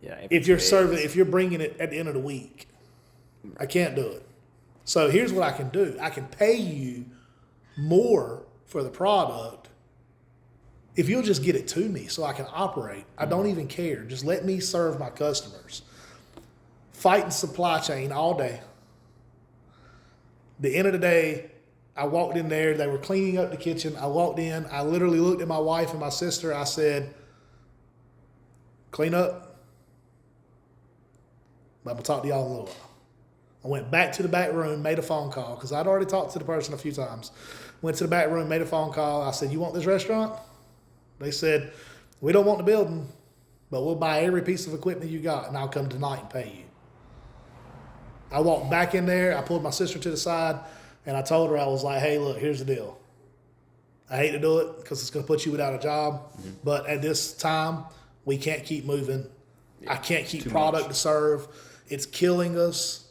B: if you're bringing it at the end of the week. I can't do it. So here's what I can do. I can pay you more for the product if you'll just get it to me so I can operate. I don't even care. Just let me serve my customers. Fighting supply chain all day. The end of the day, I walked in there. They were cleaning up the kitchen. I walked in. I literally looked at my wife and my sister. I said, "Clean up. I'm going to talk to y'all in a little while." I went back to the back room, made a phone call because I'd already talked to the person a few times. Went to the back room, made a phone call. I said, "You want this restaurant?" They said, "We don't want the building, but we'll buy every piece of equipment you got, and I'll come tonight and pay you." I walked back in there. I pulled my sister to the side, and I told her, I was like, "Hey, look, here's the deal. I hate to do it because it's going to put you without a job, but at this time, we can't keep moving. I can't keep product to serve. It's killing us.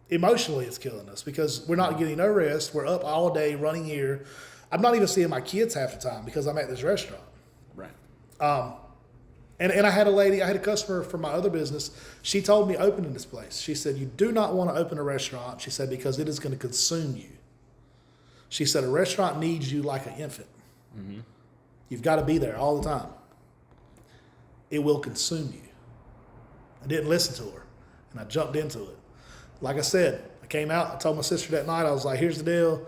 B: Emotionally, it's killing us because we're not getting no rest. We're up all day running here. I'm not even seeing my kids half the time because I'm at this restaurant."
A: Right.
B: And I had a customer from my other business. She told me opening this place. She said, "You do not want to open a restaurant." She said, "because it is going to consume you." She said, "A restaurant needs you like an infant. Mm-hmm. You've got to be there all the time. It will consume you." I didn't listen to her, and I jumped into it. Like I said, I came out. I told my sister that night, I was like, "Here's the deal."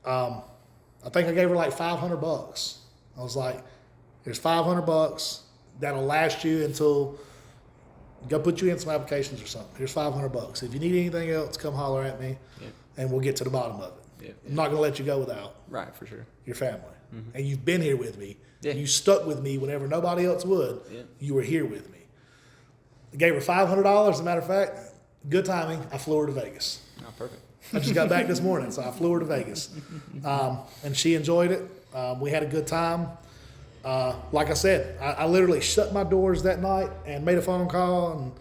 B: I think I gave her like $500. I was like, "Here's $500. That'll last you until go put you in some applications or something. Here's $500. If you need anything else, come holler at me, and we'll get to the bottom of it. Yeah. I'm not going to let you go without
A: for sure
B: your family. Mm-hmm. And you've been here with me. Yeah. You stuck with me whenever nobody else would. Yeah. You were here with me." I gave her $500. As a matter of fact, good timing. I flew her to Vegas.
A: Oh, perfect.
B: I just got back this morning, so I flew her to Vegas, and she enjoyed it. We had a good time. Like I said, I literally shut my doors that night and made a phone call and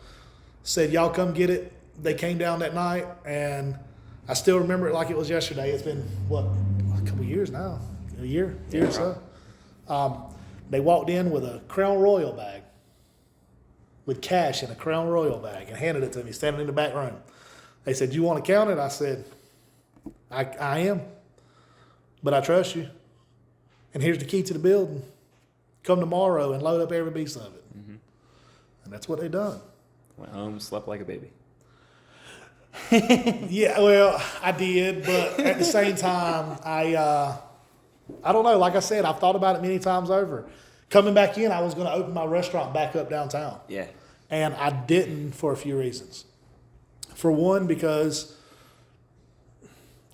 B: said, "Y'all come get it." They came down that night, and I still remember it like it was yesterday. It's been, a couple years now? A year or so. They walked in with a Crown Royal bag, with cash in a Crown Royal bag, and handed it to me, standing in the back room. They said, "You want to count it?" I said, I am, but I trust you. And here's the key to the building. Come tomorrow and load up every piece of it." Mm-hmm. And that's what they done.
A: Went home, slept like a baby.
B: Yeah, well, I did, but at the same time, I don't know. Like I said, I've thought about it many times over. Coming back in, I was going to open my restaurant back up downtown.
A: Yeah.
B: And I didn't for a few reasons. For one, because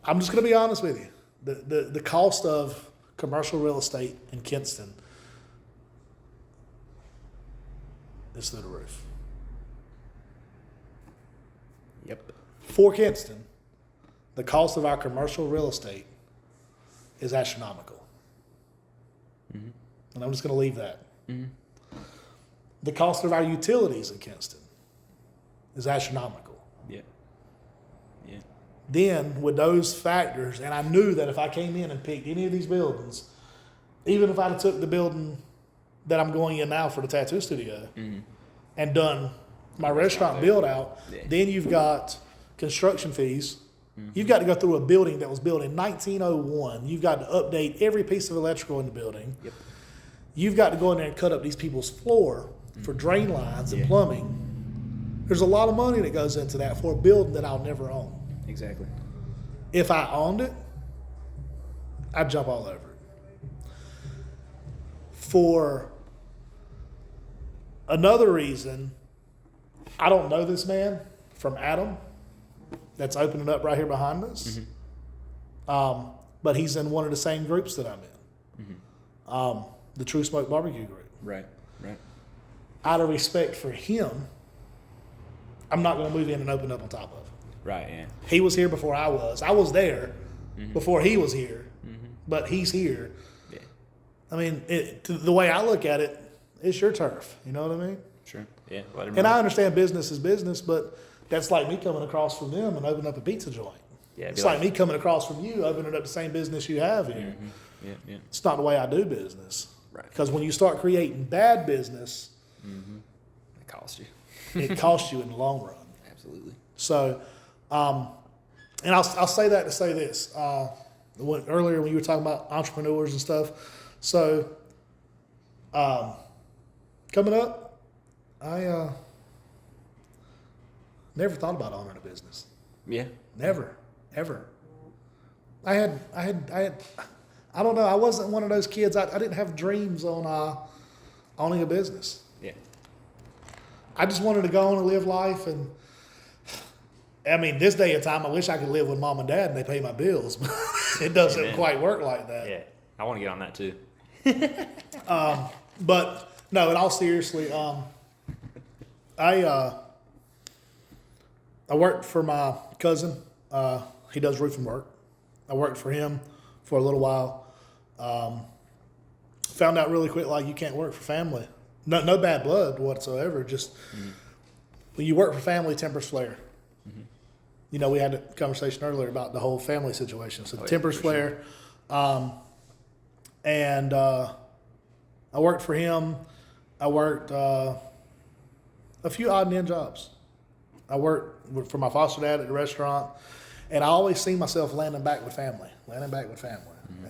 B: I'm just going to be honest with you. The cost of commercial real estate in Kinston is through the roof.
A: Yep.
B: For Kinston, the cost of our commercial real estate is astronomical. Mm-hmm. And I'm just going to leave that. Mm-hmm. The cost of our utilities in Kinston is astronomical.
A: Yeah. Yeah.
B: Then with those factors, and I knew that if I came in and picked any of these buildings, even if I'd have took the building that I'm going in now for the tattoo studio and done my restaurant build out, then you've got construction fees. You've got to go through a building that was built in 1901. You've got to update every piece of electrical in the building. Yep. You've got to go in there and cut up these people's floor for drain lines and plumbing. There's a lot of money that goes into that for a building that I'll never own.
A: Exactly.
B: If I owned it, I'd jump all over it. For Another reason, I don't know this man from Adam, that's opening up right here behind us. But he's in one of the same groups that I'm in. The True Smoke Barbecue group.
A: Right.
B: Out of respect for him, I'm not going to move in and open up on top of it.
A: Right, yeah.
B: He was here before I was. I was there before he was here, but he's here.
A: Yeah.
B: I mean, the way I look at it, it's your turf. You know what I mean?
A: Sure. Yeah. Let him
B: And I
A: run.
B: understand business is business, but that's like me coming across from them and opening up a pizza joint.
A: Yeah,
B: It's like me coming across from you, opening up the same business you have here.
A: Yeah.
B: It's not the way I do business.
A: Right.
B: Because when you start creating bad business,
A: It cost you.
B: it costs you in the long run.
A: Absolutely.
B: So, and I'll say that to say this. Earlier when you were talking about entrepreneurs and stuff, so coming up, I never thought about owning a business.
A: Yeah.
B: Never, ever. I don't know. I wasn't one of those kids. I didn't have dreams on owning a business.
A: Yeah.
B: I just wanted to go on and live life. And I mean, this day and time, I wish I could live with mom and dad and they pay my bills, but it doesn't
A: Amen.
B: quite work like that.
A: Yeah. I want to get on that too.
B: But no, in all seriously, I worked for my cousin. He does roofing work. I worked for him for a little while. Found out really quick, like, you can't work for family. No bad blood whatsoever. Just when you work for family, tempers flare. You know, we had a conversation earlier about the whole family situation. So tempers flare. Sure. And I worked for him. I worked a few odd and end jobs. I worked for my foster dad at the restaurant, and I always seen myself landing back with family, and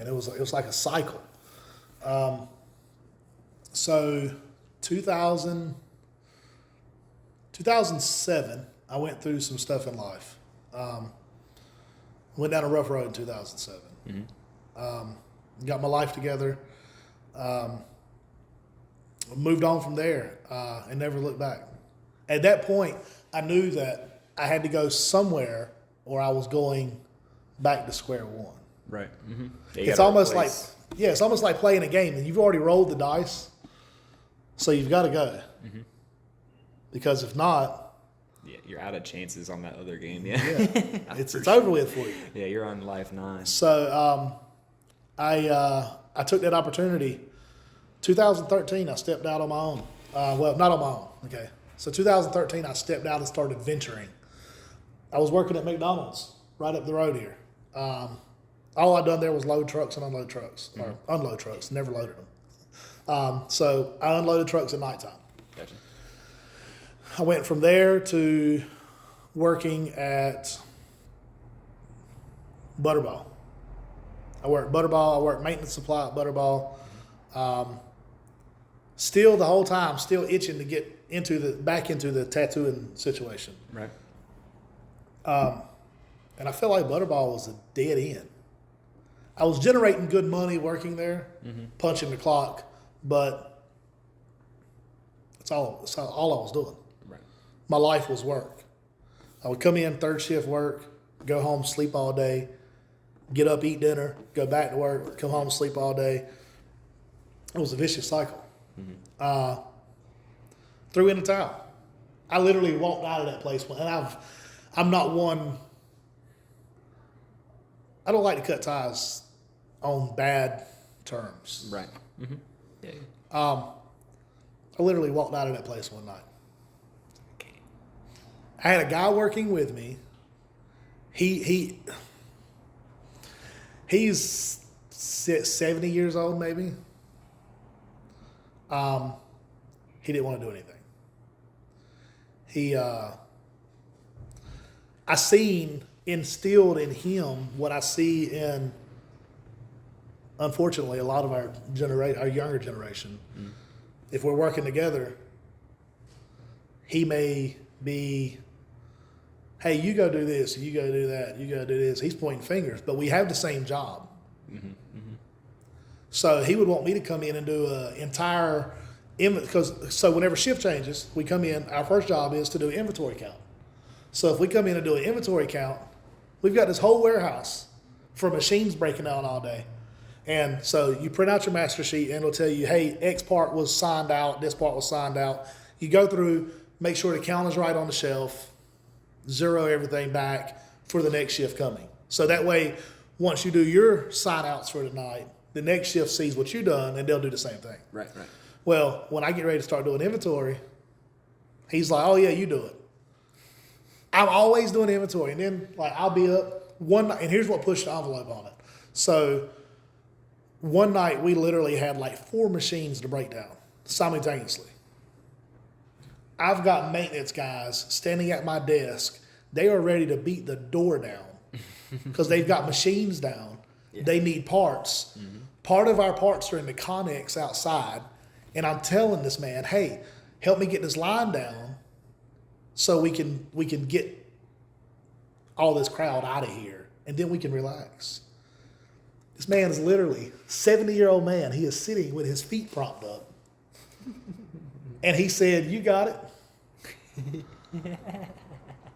B: it was like a cycle. So 2007, I went through some stuff in life. Went down a rough road in 2007. Got my life together. Moved on from there and never looked back. At that point, I knew that I had to go somewhere or I was going back to square one.
A: Right.
B: It's almost like playing a game, and you've already rolled the dice, so you've got to go. Because if not,
A: yeah, you're out of chances on that other game. Yeah.
B: it's over with for you.
A: Yeah, you're on life 9.
B: So I took that opportunity. 2013, I stepped out on my own. Well, not on my own. Okay. So 2013, I stepped out and started venturing. I was working at McDonald's right up the road here. All I'd done there was load trucks and unload trucks, or unload trucks, never loaded them. So I unloaded trucks at nighttime.
A: Gotcha.
B: I went from there to working at Butterball. I worked Butterball. I worked maintenance supply at Butterball. Still the whole time, still itching to get back into the tattooing situation.
A: Right.
B: And I felt like Butterball was a dead end. I was generating good money working there, punching the clock, but that's all I was doing.
A: Right.
B: My life was work. I would come in, third shift work, go home, sleep all day, get up, eat dinner, go back to work, come home, sleep all day. It was a vicious cycle. Threw in the towel. I literally walked out of that place, and I'm not one. I don't like to cut ties on bad terms.
A: Right. Yeah.
B: I literally walked out of that place one night. I had a guy working with me. He's 70 years old, maybe. He didn't want to do anything. I seen instilled in him what I see in, unfortunately, a lot of our younger generation. If we're working together, he may be, hey, you go do this, you go do that, you go do this. He's pointing fingers, but we have the same job. So he would want me to come in and do an entire So whenever shift changes, we come in, our first job is to do inventory count. So if we come in and do an inventory count, we've got this whole warehouse for machines breaking down all day. And so you print out your master sheet and it'll tell you, hey, X part was signed out, this part was signed out. You go through, make sure the count is right on the shelf, zero everything back for the next shift coming. So that way, once you do your sign outs for the night, the next shift sees what you've done and they'll do the same thing.
A: Right.
B: Well, when I get ready to start doing inventory, he's like, oh yeah, you do it. I'm always doing inventory. And then like I'll be up one night, and here's what pushed the envelope on it. So one night we literally had like 4 machines to break down simultaneously. I've got maintenance guys standing at my desk. They are ready to beat the door down because they've got machines down. Yeah. They need parts. Mm-hmm. Part of our parts are in the Connex outside. And I'm telling this man, hey, help me get this line down so we can get all this crowd out of here. And then we can relax. This man is literally 70-year-old man. He is sitting with his feet propped up. And he said, you got it.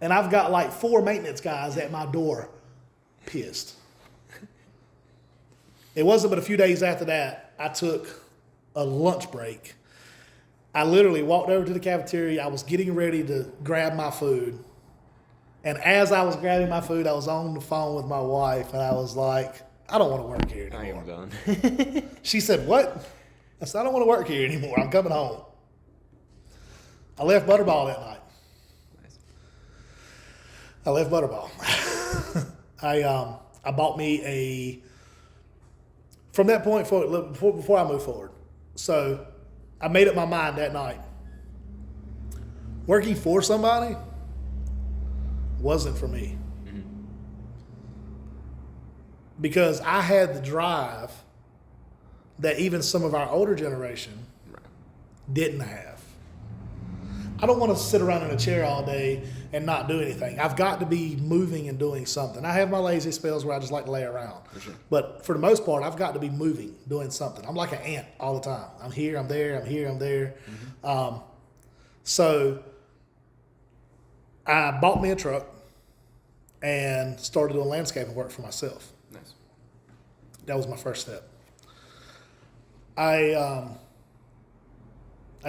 B: And I've got like 4 maintenance guys at my door pissed. It wasn't but a few days after that, I took a lunch break. I literally walked over to the cafeteria. I was getting ready to grab my food. And as I was grabbing my food, I was on the phone with my wife. And I was like, I don't want to work here anymore.
A: I am done.
B: She said, what? I said, I don't want to work here anymore. I'm coming home. I left Butterball that night.
A: Nice.
B: I left Butterball. I bought me from that point forward, before I moved forward. So I made up my mind that night. Working for somebody wasn't for me. Mm-hmm. Because I had the drive that even some of our older generation didn't have. I don't want to sit around in a chair all day and not do anything. I've got to be moving and doing something. I have my lazy spells where I just like to lay around. For sure. But for the most part, I've got to be moving, doing something. I'm like an ant all the time. I'm here, I'm there, I'm here, I'm there. Mm-hmm. So I bought me a truck and started doing landscaping work for myself.
A: Nice.
B: That was my first step. I'd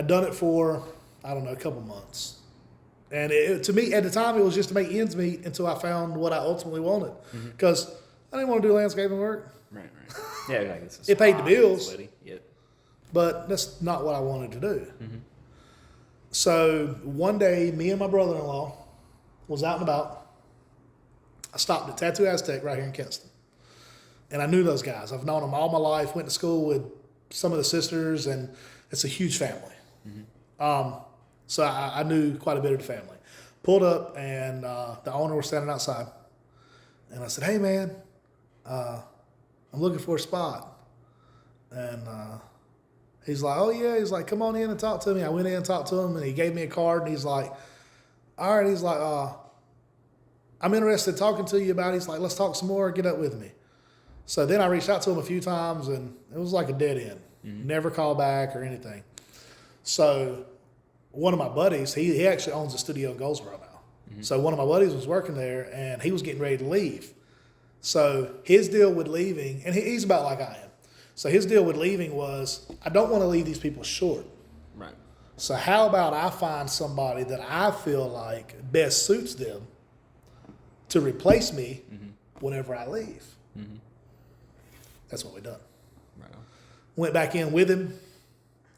B: done it for, I don't know, a couple months. And to me, at the time, it was just to make ends meet until I found what I ultimately wanted. Because I didn't want to do landscaping work.
A: Right. Yeah, like
B: it paid the bills.
A: Yep.
B: But that's not what I wanted to do. Mm-hmm. So one day, me and my brother-in-law was out and about. I stopped at Tattoo Aztec right here in Kinston. And I knew those guys. I've known them all my life, went to school with some of the sisters, and it's a huge family. Mm-hmm. So I knew quite a bit of the family. Pulled up, and the owner was standing outside. And I said, hey, man, I'm looking for a spot. And he's like, oh, yeah. He's like, come on in and talk to me. I went in and talked to him, and he gave me a card. And he's like, all right. He's like, I'm interested in talking to you about it. He's like, let's talk some more. Get up with me. So then I reached out to him a few times, and it was like a dead end. Mm-hmm. Never called back or anything. So one of my buddies, he actually owns a studio in Goldsboro now. Mm-hmm. So one of my buddies was working there, and he was getting ready to leave. So his deal with leaving, and he's about like I am. So his deal with leaving was, I don't want to leave these people short.
A: Right.
B: So how about I find somebody that I feel like best suits them to replace me whenever I leave. Mm-hmm. That's what we done. Right on. Went back in with him,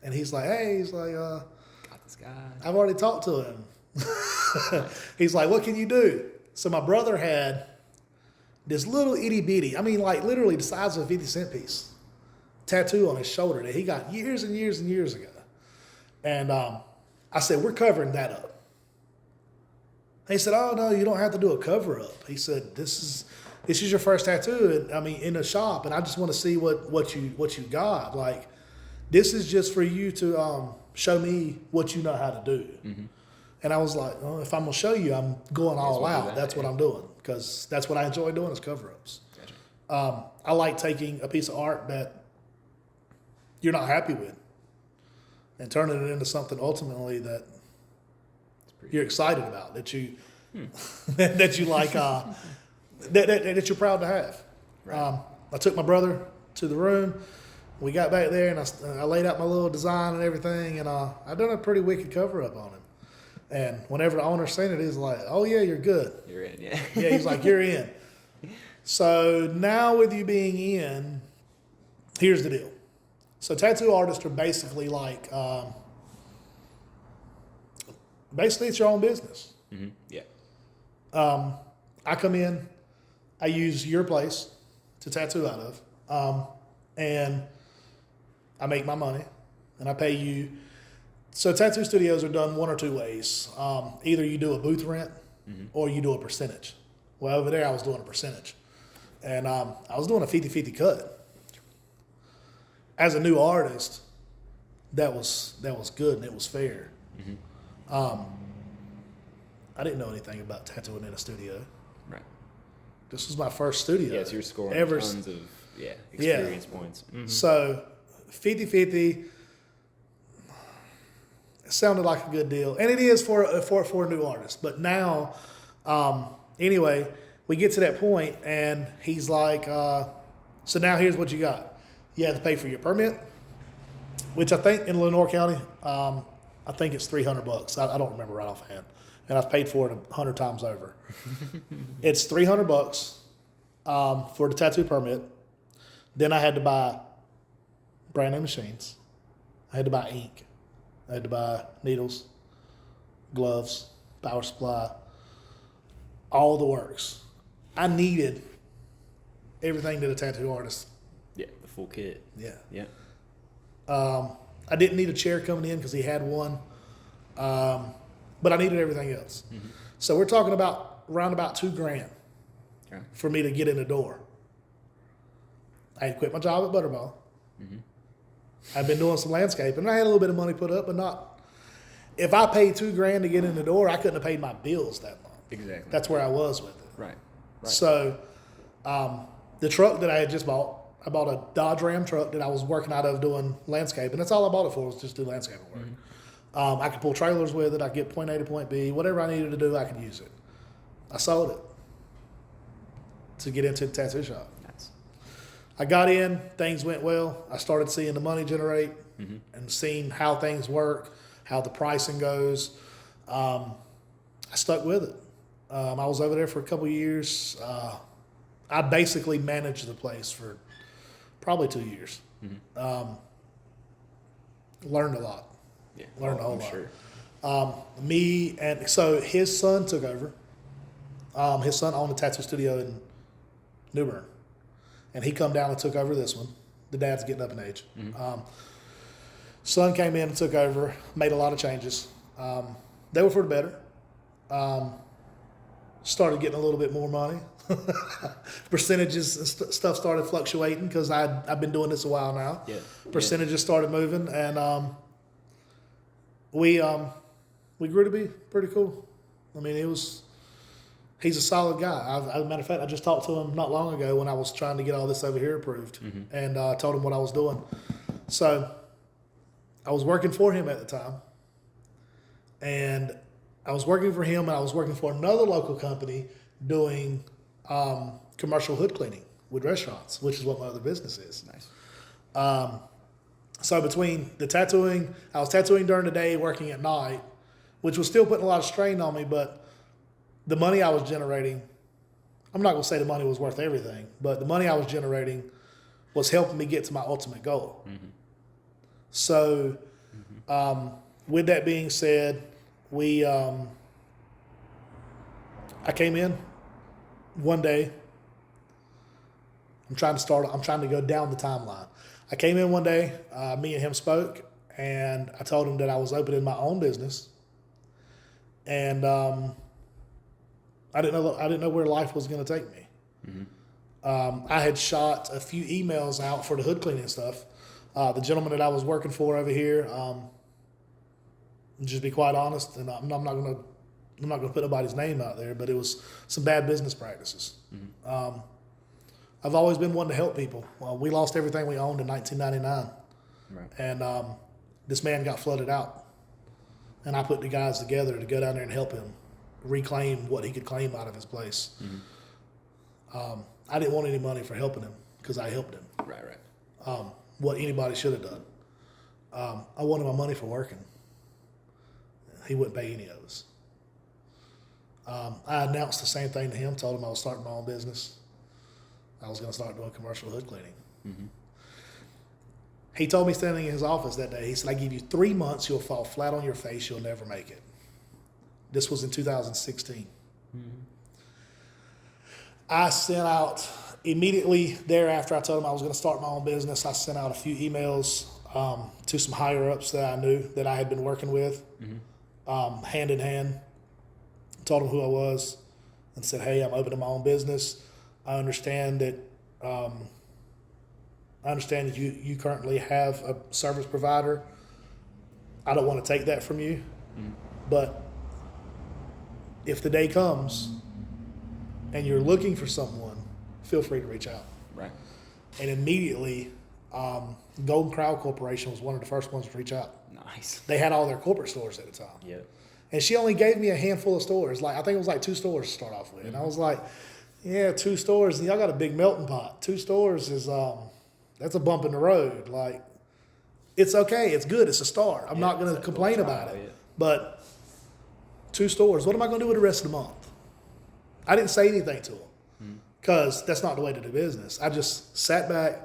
B: and he's like, hey, got
A: this guy.
B: I've already talked to him. He's like, what can you do? So my brother had this little itty bitty, I mean, like literally the size of a 50-cent piece, tattoo on his shoulder that he got years and years and years ago. And I said, we're covering that up. He said, oh, no, you don't have to do a cover up. He said, this is your first tattoo, in the shop, and I just want to see what you got. Like, this is just for you to show me what you know how to do. Mm-hmm. And I was like, well, if I'm going to show you, I'm going all out. That's what I'm doing, because that's what I enjoy doing is cover-ups. Gotcha. I like taking a piece of art that you're not happy with and turning it into something ultimately that you're excited about, that you that you like, that you're proud to have.
A: Right.
B: I took my brother to the room. We got back there, and I laid out my little design and everything, and I done a pretty wicked cover up on him. And whenever the owner's seen it, he's like, "Oh yeah, you're good.
A: You're in, yeah.
B: Yeah," he's like, "You're in." So now with you being in, here's the deal. So tattoo artists are basically like, basically it's your own business.
A: Mm-hmm. Yeah.
B: I come in, I use your place to tattoo out of, and I make my money, and I pay you. So tattoo studios are done one or two ways. Either you do a booth rent, or you do a percentage. Well, over there I was doing a percentage, and I was doing a 50-50 cut. As a new artist, that was good and it was fair. I didn't know anything about tattooing in a studio.
A: Right.
B: This was my first studio.
A: Yeah, so you're scoring
B: ever.
A: tons of experience points. Mm-hmm.
B: So 50-50, it sounded like a good deal. And it is for a new artist. But now, anyway, we get to that point and he's like, so now here's what you got. You have to pay for your permit, which I think in Lenore County, I think it's $300. I don't remember right offhand. And I've paid for it 100 times over. It's $300 for the tattoo permit. Then I had to buy brand new machines. I had to buy ink. I had to buy needles, gloves, power supply, all the works. I needed everything that a tattoo artist.
A: Yeah, the full kit.
B: Yeah.
A: Yeah.
B: I didn't need a chair coming in because he had one. But I needed everything else. Mm-hmm. So we're talking about around about $2,000 for me to get in the door. I had quit my job at Butterball. Mm-hmm. I'd been doing some landscaping, and I had a little bit of money put up, but not. If I paid $2,000 to get in the door, I couldn't have paid my bills that month.
A: Exactly.
B: That's where I was with it.
A: Right.
B: So the truck that I had just bought, I bought a Dodge Ram truck that I was working out of doing landscaping. That's all I bought it for, was just do landscaping work. Mm-hmm. I could pull trailers with it. I could get point A to point B. Whatever I needed to do, I could use it. I sold it to get into the tattoo shop. Nice. I got in. Things went well. I started seeing the money generate and seeing how things work, how the pricing goes. I stuck with it. I was over there for a couple of years. I basically managed the place for probably 2 years. Learned a lot.
A: Yeah,
B: learned a whole lot.
A: Sure.
B: So his son took over. His son owned a tattoo studio in New Bern, and he come down and took over this one. The dad's getting up in age. Son came in and took over, made a lot of changes. They were for the better. Started getting a little bit more money. Percentages and stuff started fluctuating because I've been doing this a while now.
A: Yeah.
B: Percentages started moving, and we grew to be pretty cool. I mean, he's a solid guy. As a matter of fact, I just talked to him not long ago when I was trying to get all this over here approved, and told him what I was doing. So I was working for him at the time, and I was working for him, and I was working for another local company doing commercial hood cleaning with restaurants, which is what my other business is.
A: Nice.
B: So between the tattooing, I was tattooing during the day, working at night, which was still putting a lot of strain on me, but the money I was generating, I'm not going to say the money was worth everything, but the money I was generating was helping me get to my ultimate goal. So with that being said, I came in one day. I'm trying to go down the timeline. I came in one day, me and him spoke, and I told him that I was opening my own business, and I didn't know where life was going to take me. I had shot a few emails out for the hood cleaning stuff. The gentleman that I was working for over here, just be quite honest, and I'm not going to put nobody's name out there, but it was some bad business practices. I've always been one to help people. We lost everything we owned in 1999. And this man got flooded out. And I put the guys together to go down there and help him reclaim what he could claim out of his place. I didn't want any money for helping him because I helped him.
A: Right.
B: What anybody should have done. I wanted my money for working. He wouldn't pay any of us. I announced the same thing to him, told him I was starting my own business. I was going to start doing commercial hood cleaning. He told me standing in his office that day, he said, I give you 3 months, you'll fall flat on your face, you'll never make it. This was in 2016. I sent out, immediately thereafter I told him I was going to start my own business, I sent out a few emails to some higher ups that I knew that I had been working with, hand in hand. Told them who I was and said, hey, I'm opening my own business. I understand that you currently have a service provider. I don't want to take that from you, but if the day comes and you're looking for someone, feel free to reach out.
A: Right.
B: And immediately, Golden Crowd Corporation was one of the first ones to reach out.
A: Nice.
B: They had all their corporate stores at the time.
A: Yeah.
B: And she only gave me a handful of stores. Like, I think it was like 2 stores to start off with. And I was like, yeah, 2 stores. Y'all got a big melting pot. 2 stores is, that's a bump in the road. Like, it's okay. It's good. It's a start. I'm not going to complain about it. But 2 stores, what am I going to do with the rest of the month? I didn't say anything to them because that's not the way to do business. I just sat back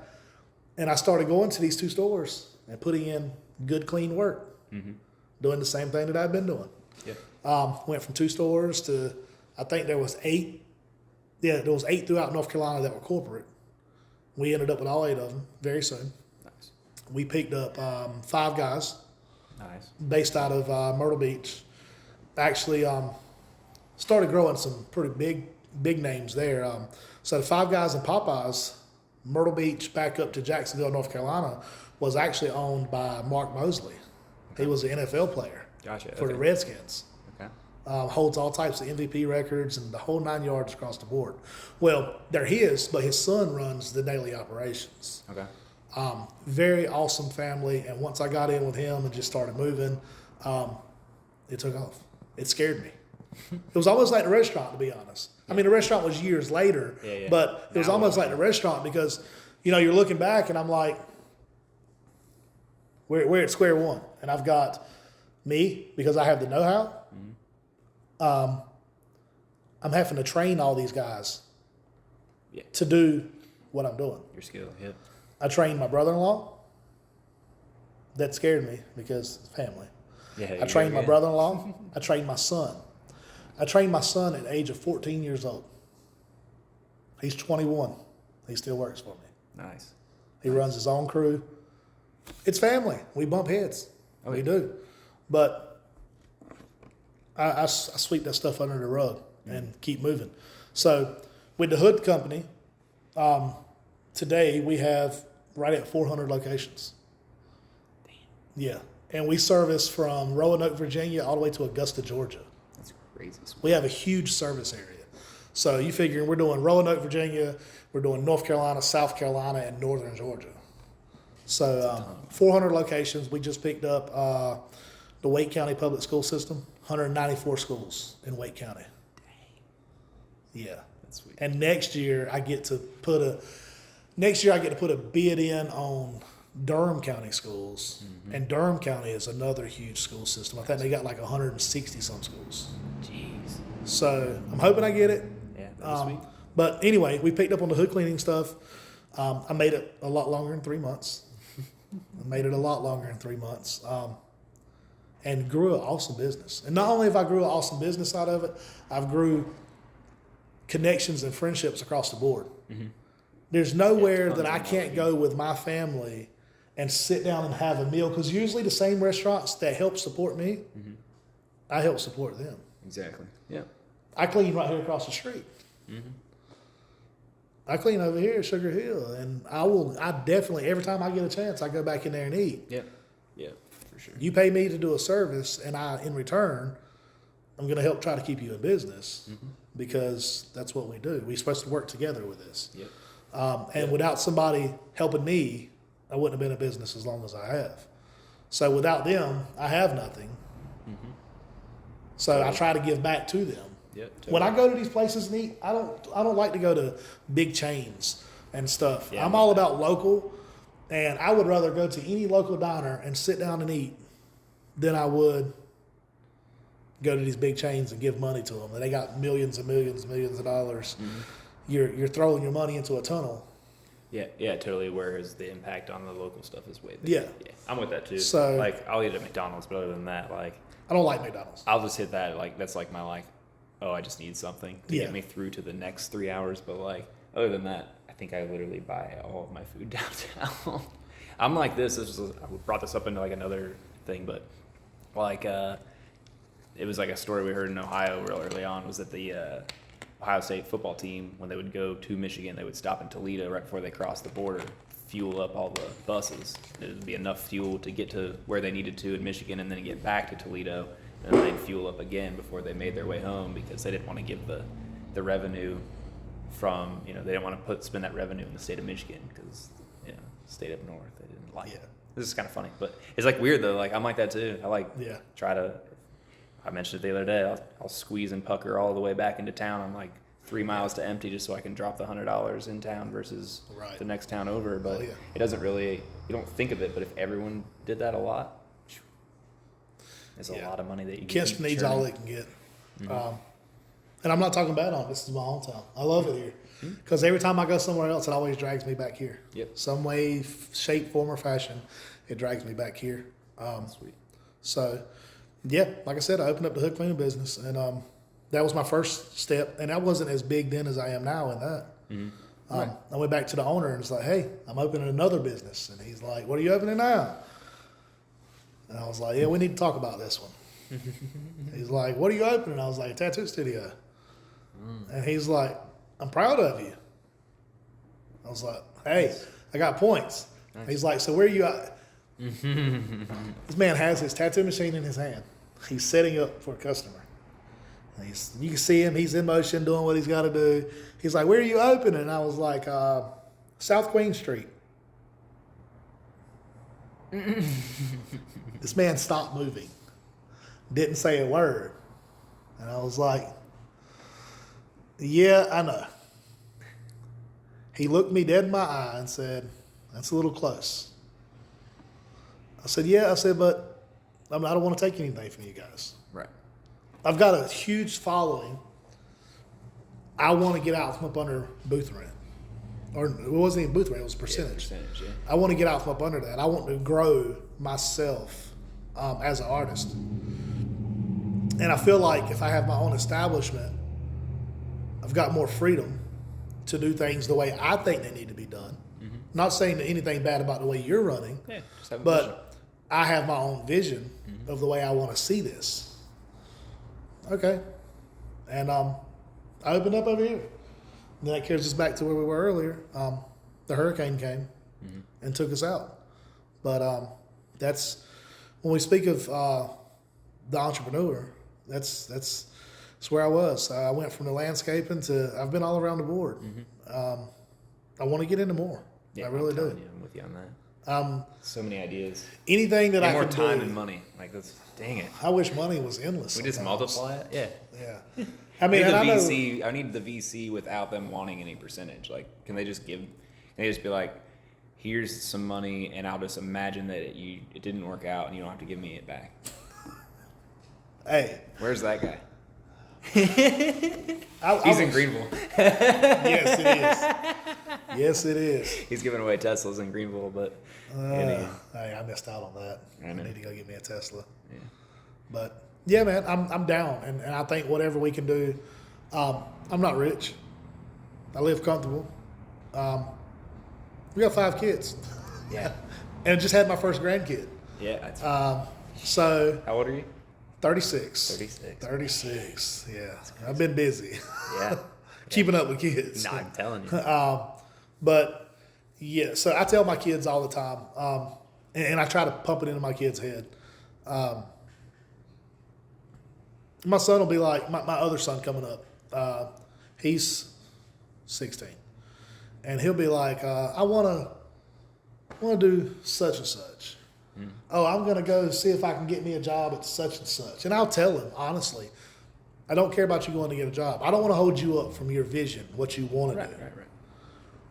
B: and I started going to these 2 stores and putting in good, clean work, doing the same thing that I've been doing. Went from 2 stores to, I think there was 8. Yeah, there was 8 throughout North Carolina that were corporate. We ended up with all 8 of them very soon.
A: Nice.
B: We picked up 5 guys.
A: Nice.
B: Based out of Myrtle Beach. Actually, started growing some pretty big names there. So the 5 guys in Popeyes, Myrtle Beach back up to Jacksonville, North Carolina, was actually owned by Mark Mosley. He was an NFL player.
A: Gotcha.
B: For the Redskins.
A: Okay.
B: Holds all types of MVP records and the whole 9 yards across the board. Well, they're his, but his son runs the daily operations.
A: Okay.
B: Very awesome family. And once I got in with him and just started moving, it took off. It scared me. It was almost like the restaurant, to be honest. I mean, the restaurant was years later, but it was almost like the restaurant because, you're looking back and I'm like, we're at square one. And I've got me, because I have the know-how, I'm having to train all these guys to do what I'm doing.
A: Your skill, yeah.
B: I trained my brother-in-law. That scared me because it's family.
A: Yeah,
B: I trained my brother-in-law. I trained my son. I trained my son at the age of 14 years old. He's 21. He still works for me.
A: Nice.
B: He runs his own crew. It's family. We bump heads. We do. But I sweep that stuff under the rug and keep moving. So with the Hood Company, today we have right at 400 locations. Damn. Yeah. And we service from Roanoke, Virginia, all the way to Augusta, Georgia.
A: That's crazy.
B: We have a huge service area. So you figure we're doing Roanoke, Virginia, we're doing North Carolina, South Carolina, and Northern Georgia. So 400 locations. We just picked up the Wake County Public School System, 194 schools in Wake County. Dang. Yeah.
A: That's sweet.
B: And next year I get to put a bid in on Durham County schools, and Durham County is another huge school system. I think they got like 160 some schools.
A: Jeez.
B: So I'm hoping I get it.
A: Yeah, that's sweet.
B: But anyway, we picked up on the hood cleaning stuff. I made it a lot longer than 3 months. And grew an awesome business. And not only have I grew an awesome business out of it, I've grew connections and friendships across the board. There's nowhere that I can't go with my family and sit down and have a meal, because usually the same restaurants that help support me, I help support them.
A: Exactly. Yeah.
B: I clean right here across the street. I clean over here at Sugar Hill, and I definitely, every time I get a chance, I go back in there and eat.
A: Yep. Yeah, for sure.
B: You pay me to do a service, and in return, I'm going to help try to keep you in business, because that's what we do. We're supposed to work together with this.
A: Yep.
B: And without somebody helping me, I wouldn't have been in business as long as I have. So without them, I have nothing. So I try to give back to them.
A: Yep,
B: When I go to these places and eat, I don't like to go to big chains and stuff.
A: Yeah,
B: I'm all about local, and I would rather go to any local diner and sit down and eat than I would go to these big chains and give money to them. And they got millions and millions and millions of dollars. You're throwing your money into a tunnel.
A: Yeah, totally. Whereas the impact on the local stuff is way
B: Yeah.
A: bigger. Yeah, I'm with that too.
B: So-
A: like, I'll eat at McDonald's, but other than that, like,
B: I don't like McDonald's.
A: I'll just hit that. Like, that's like my like, oh, I just need something to
B: Yeah.
A: get me through to the next 3 hours. But like, other than that, I think I literally buy all of my food downtown. I'm like this. I brought this up into like another thing, but like, it was like a story we heard in Ohio real early on. Was that the Ohio State football team, when they would go to Michigan, they would stop in Toledo right before they crossed the border, fuel up all the buses. It would be enough fuel to get to where they needed to in Michigan, and then get back to Toledo, and then they'd fuel up again before they made their way home, because they didn't want to give the revenue from, they didn't want to spend that revenue in the state of Michigan, because state up north they didn't like it. This is kind of funny, but it's like weird though. Like, I'm like that too. I like try to. I mentioned it the other day. I'll squeeze and pucker all the way back into town. I'm like 3 miles to empty just so I can drop the $100 in town versus the next town over. But it doesn't really. You don't think of it, but if everyone did that a lot, it's a lot of money that you.
B: Kinston needs all it can get. And I'm not talking bad on it. This is my hometown. I love it here. Because every time I go somewhere else, it always drags me back here.
A: Yep.
B: Some way, shape, form, or fashion, it drags me back here.
A: Sweet.
B: So, yeah, like I said, I opened up the hood cleaning business, and that was my first step. And I wasn't as big then as I am now in that. I went back to the owner and was like, hey, I'm opening another business. And he's like, what are you opening now? And I was like, yeah, we need to talk about this one. He's like, what are you opening? I was like, a tattoo studio. And he's like, I'm proud of you. I was like, hey, I got points. He's like, so where are you at? This man has his tattoo machine in his hand. He's setting up for a customer. You can see him. He's in motion doing what he's got to do. He's like, where are you opening? And I was like, South Queen Street. This man stopped moving. Didn't say a word. And I was like, yeah, I know. He looked me dead in my eye and said, that's a little close. I said, yeah. I said, but I don't want to take anything from you guys.
A: Right.
B: I've got a huge following. I want to get out from up under booth rent. Or it wasn't even booth rent, it was percentage. I want to get out from up under that. I want to grow myself as an artist. And I feel like if I have my own establishment, I've got more freedom to do things the way I think they need to be done. Not saying anything bad about the way you're running, but I have my own vision of the way I want to see this. Okay. And I opened up over here. And that carries us back to where we were earlier. The hurricane came and took us out. But that's, when we speak of the entrepreneur, that's where I was. I went from the landscaping to, I've been all around the board. I want to get into more. I really do.
A: I'm with you on that. So many ideas.
B: Anything that
A: and
B: I
A: more
B: can
A: time
B: do.
A: and money. Like, that's, dang it.
B: I wish money was endless.
A: We just multiply it. Yeah.
B: Yeah. I mean, and I know,
A: I need the VC without them wanting any percentage. Like, can they just be like, here's some money, and I'll just imagine that it didn't work out, and you don't have to give me it back.
B: Hey,
A: where's that guy?
B: He's
A: in Greenville.
B: Yes, it is. Yes, it is.
A: He's giving away Teslas in Greenville, but
B: hey, I missed out on that. I
A: know.
B: need to go get me a Tesla.
A: Yeah.
B: But yeah, man, I'm down, and I think whatever we can do. I'm not rich. I live comfortable. We got 5 kids.
A: Yeah.
B: And just had my first grandkid.
A: Yeah. That's
B: So.
A: How old are you?
B: 36.
A: 36.
B: 36. Yeah. I've been busy.
A: Yeah.
B: Keeping up with kids.
A: No, I'm telling you.
B: But yeah, so I tell my kids all the time, and I try to pump it into my kids' head. My son will be like, my other son coming up, he's 16. And he'll be like, I want to do such and such. Oh, I'm going to go see if I can get me a job at such and such. And I'll tell him, honestly, I don't care about you going to get a job. I don't want to hold you up from your vision, what you want to do.
A: Right.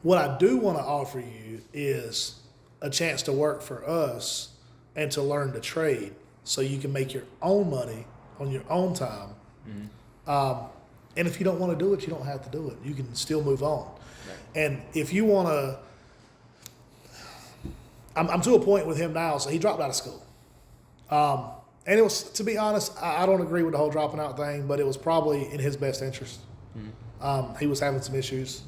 B: What I do want to offer you is a chance to work for us and to learn the trade so you can make your own money on your own time. And if you don't want to do it, you don't have to do it. You can still move on. Right. And if you want to, I'm to a point with him now, so he dropped out of school. And it was, to be honest, I don't agree with the whole dropping out thing, but it was probably in his best interest. He was having some issues.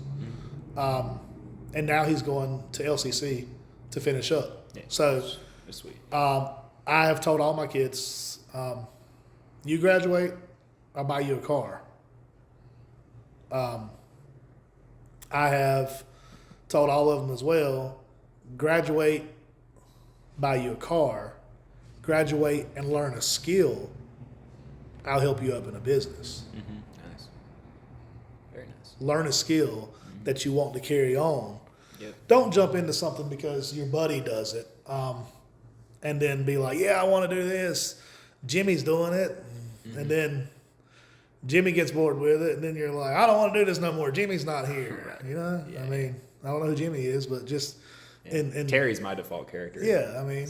B: And now he's going to LCC to finish up.
A: Yeah,
B: so
A: that's sweet.
B: I have told all my kids, you graduate, I'll buy you a car. I have told all of them as well, graduate, buy you a car, graduate and learn a skill, I'll help you up in a business.
A: Nice. Very nice.
B: Learn a skill that you want to carry on.
A: Yep.
B: Don't jump into something because your buddy does it and then be like, yeah, I want to do this. Jimmy's doing it. And then Jimmy gets bored with it. And then you're like, I don't want to do this no more. Jimmy's not here.
A: Right.
B: You know?
A: Yeah.
B: I mean, I don't know who Jimmy is, but just...
A: Yeah. And Terry's my default character.
B: Yeah, I mean...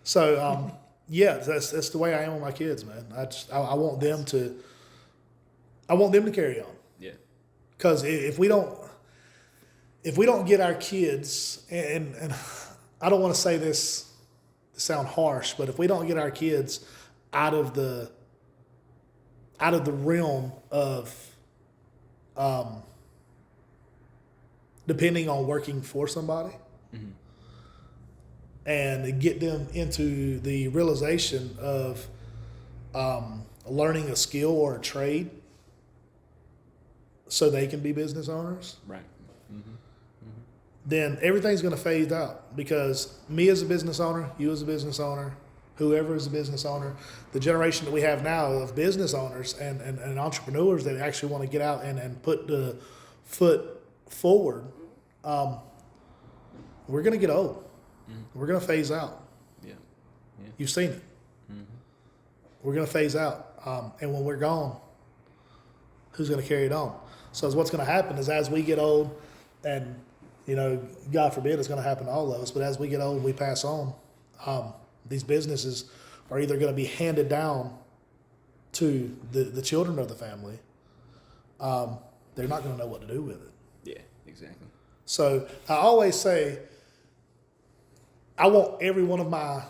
B: So, yeah, that's the way I am with my kids, man. I want them to... I want them to carry on.
A: Yeah.
B: Because if we don't get our kids, and I don't want to say this to sound harsh, but if we don't get our kids out of the realm of depending on working for somebody, and get them into the realization of learning a skill or a trade so they can be business owners,
A: right?
B: Then everything's going to phase out, because me as a business owner, you as a business owner, whoever is a business owner, the generation that we have now of business owners and entrepreneurs that actually want to get out and put the foot forward, we're going to get old. We're going to phase out.
A: Yeah.
B: You've seen it. We're going to phase out. And when we're gone, who's going to carry it on? So what's going to happen is, as we get old, and, you know, God forbid it's going to happen to all of us, but as we get old and we pass on, these businesses are either going to be handed down to the children of the family. They're not going to know what to do with it.
A: Yeah, exactly.
B: So I always say, I want every one of my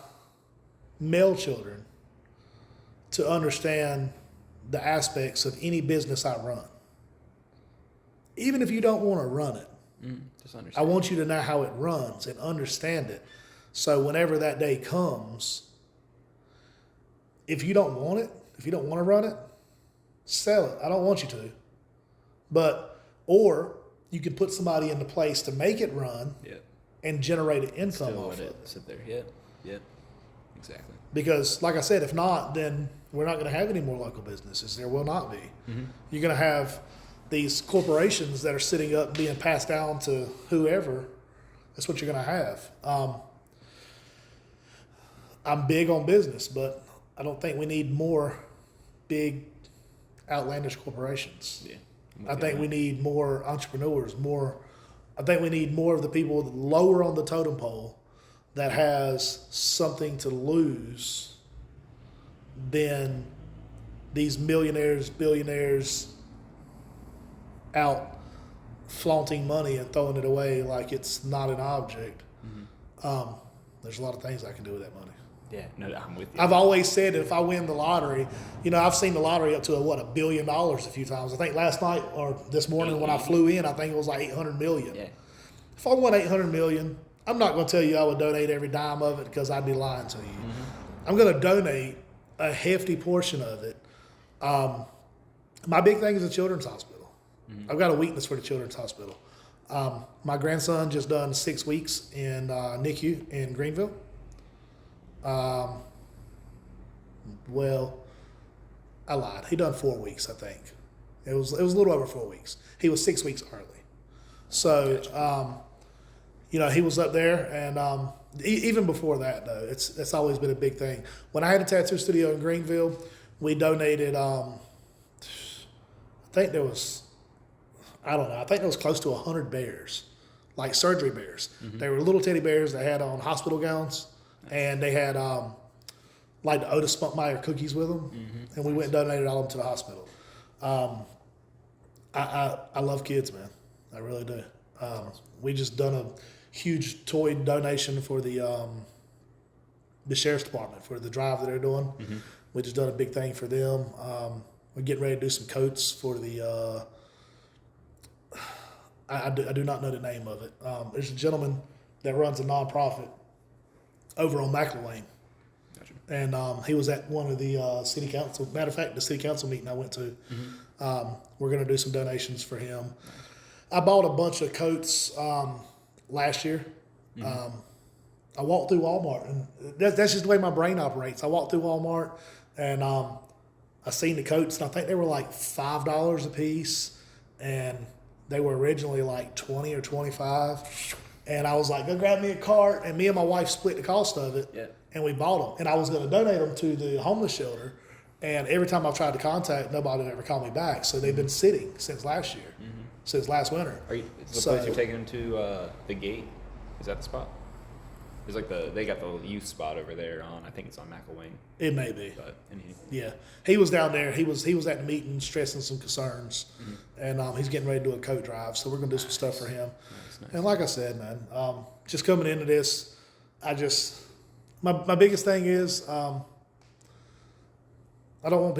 B: male children to understand the aspects of any business I run. Even if you don't want to run it,
A: just understand.
B: I want you to know how it runs and understand it. So whenever that day comes, if you don't want it, if you don't want to run it, sell it. I don't want you to. Or you can put somebody into place to make it run.
A: Yeah.
B: And generate an income
A: Still
B: off
A: let
B: of
A: it sit there. Yeah. Yeah. Exactly.
B: Because, like I said, if not, then we're not going to have any more local businesses. There will not be. You're going to have these corporations that are sitting up being passed down to whoever. That's what you're going to have. I'm big on business, but I don't think we need more big, outlandish corporations.
A: Yeah.
B: I think we need more entrepreneurs, I think we need more of the people lower on the totem pole that has something to lose than these millionaires, billionaires out flaunting money and throwing it away like it's not an object. There's a lot of things I can do with that money.
A: Yeah, no, I'm with you.
B: I've always said that if I win the lottery, you know, I've seen the lottery up to $1 billion a few times. I think last night or this morning when I flew in, I think it was like 800 million.
A: Yeah.
B: If I won 800 million, I'm not going to tell you I would donate every dime of it, because I'd be lying to you. I'm going to donate a hefty portion of it. My big thing is the children's hospital. I've got a weakness for the children's hospital. My grandson just done 6 weeks in NICU in Greenville. Well, I lied. He done 4 weeks, I think. It was a little over 4 weeks. He was 6 weeks early. So, you know, he was up there, and Even before that, though, it's always been a big thing. When I had a tattoo studio in Greenville, we donated. I think there was, I don't know. I think there was close to 100 bears, like surgery bears. They were little teddy bears that had on hospital gowns, and they had like the Otis Spunkmeyer cookies with them, and we went and donated all of them to the hospital. I love kids, man. I really do. We just done a huge toy donation for the sheriff's department for the drive that they're doing. We just done a big thing for them. We're getting ready to do some coats for the. I do not know the name of it. There's a gentleman that runs a nonprofit over on McElwain.
A: Gotcha.
B: And he was at one of the city council. Matter of fact, the city council meeting I went to. We're going to do some donations for him. I bought a bunch of coats last year. I walked through Walmart, and that's just the way my brain operates. I walked through Walmart, and I seen the coats, and I think they were like $5 a piece, and they were originally like 20 or 25. And I was like, go grab me a cart, and me and my wife split the cost of it, and we bought them. And I was going to donate them to the homeless shelter, and every time I've tried to contact, nobody would ever call me back. So they've been sitting since last year, since last winter.
A: Is the place you're taking them to the gate? Is that the spot? There's like they got the youth spot over there on. I think it's on McElwain.
B: It may be.
A: But
B: yeah, he was down there. He was at the meeting stressing some concerns, and he's getting ready to do a coat drive. So we're gonna do some stuff for him. Nice. And like I said, man, just coming into this, my biggest thing is I don't want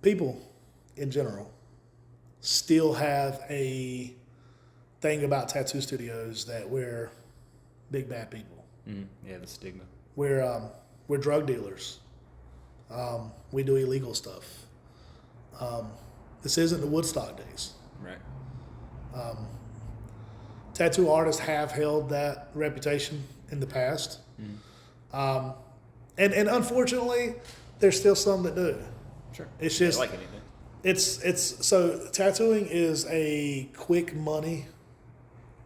B: people in general still have a thing about tattoo studios that we're big bad people.
A: Yeah, the stigma.
B: We're drug dealers. We do illegal stuff. This isn't the Woodstock days.
A: Right.
B: Tattoo artists have held that reputation in the past. And unfortunately, there's still some that do.
A: Sure.
B: It's just
A: like anything.
B: It's so tattooing is a quick money,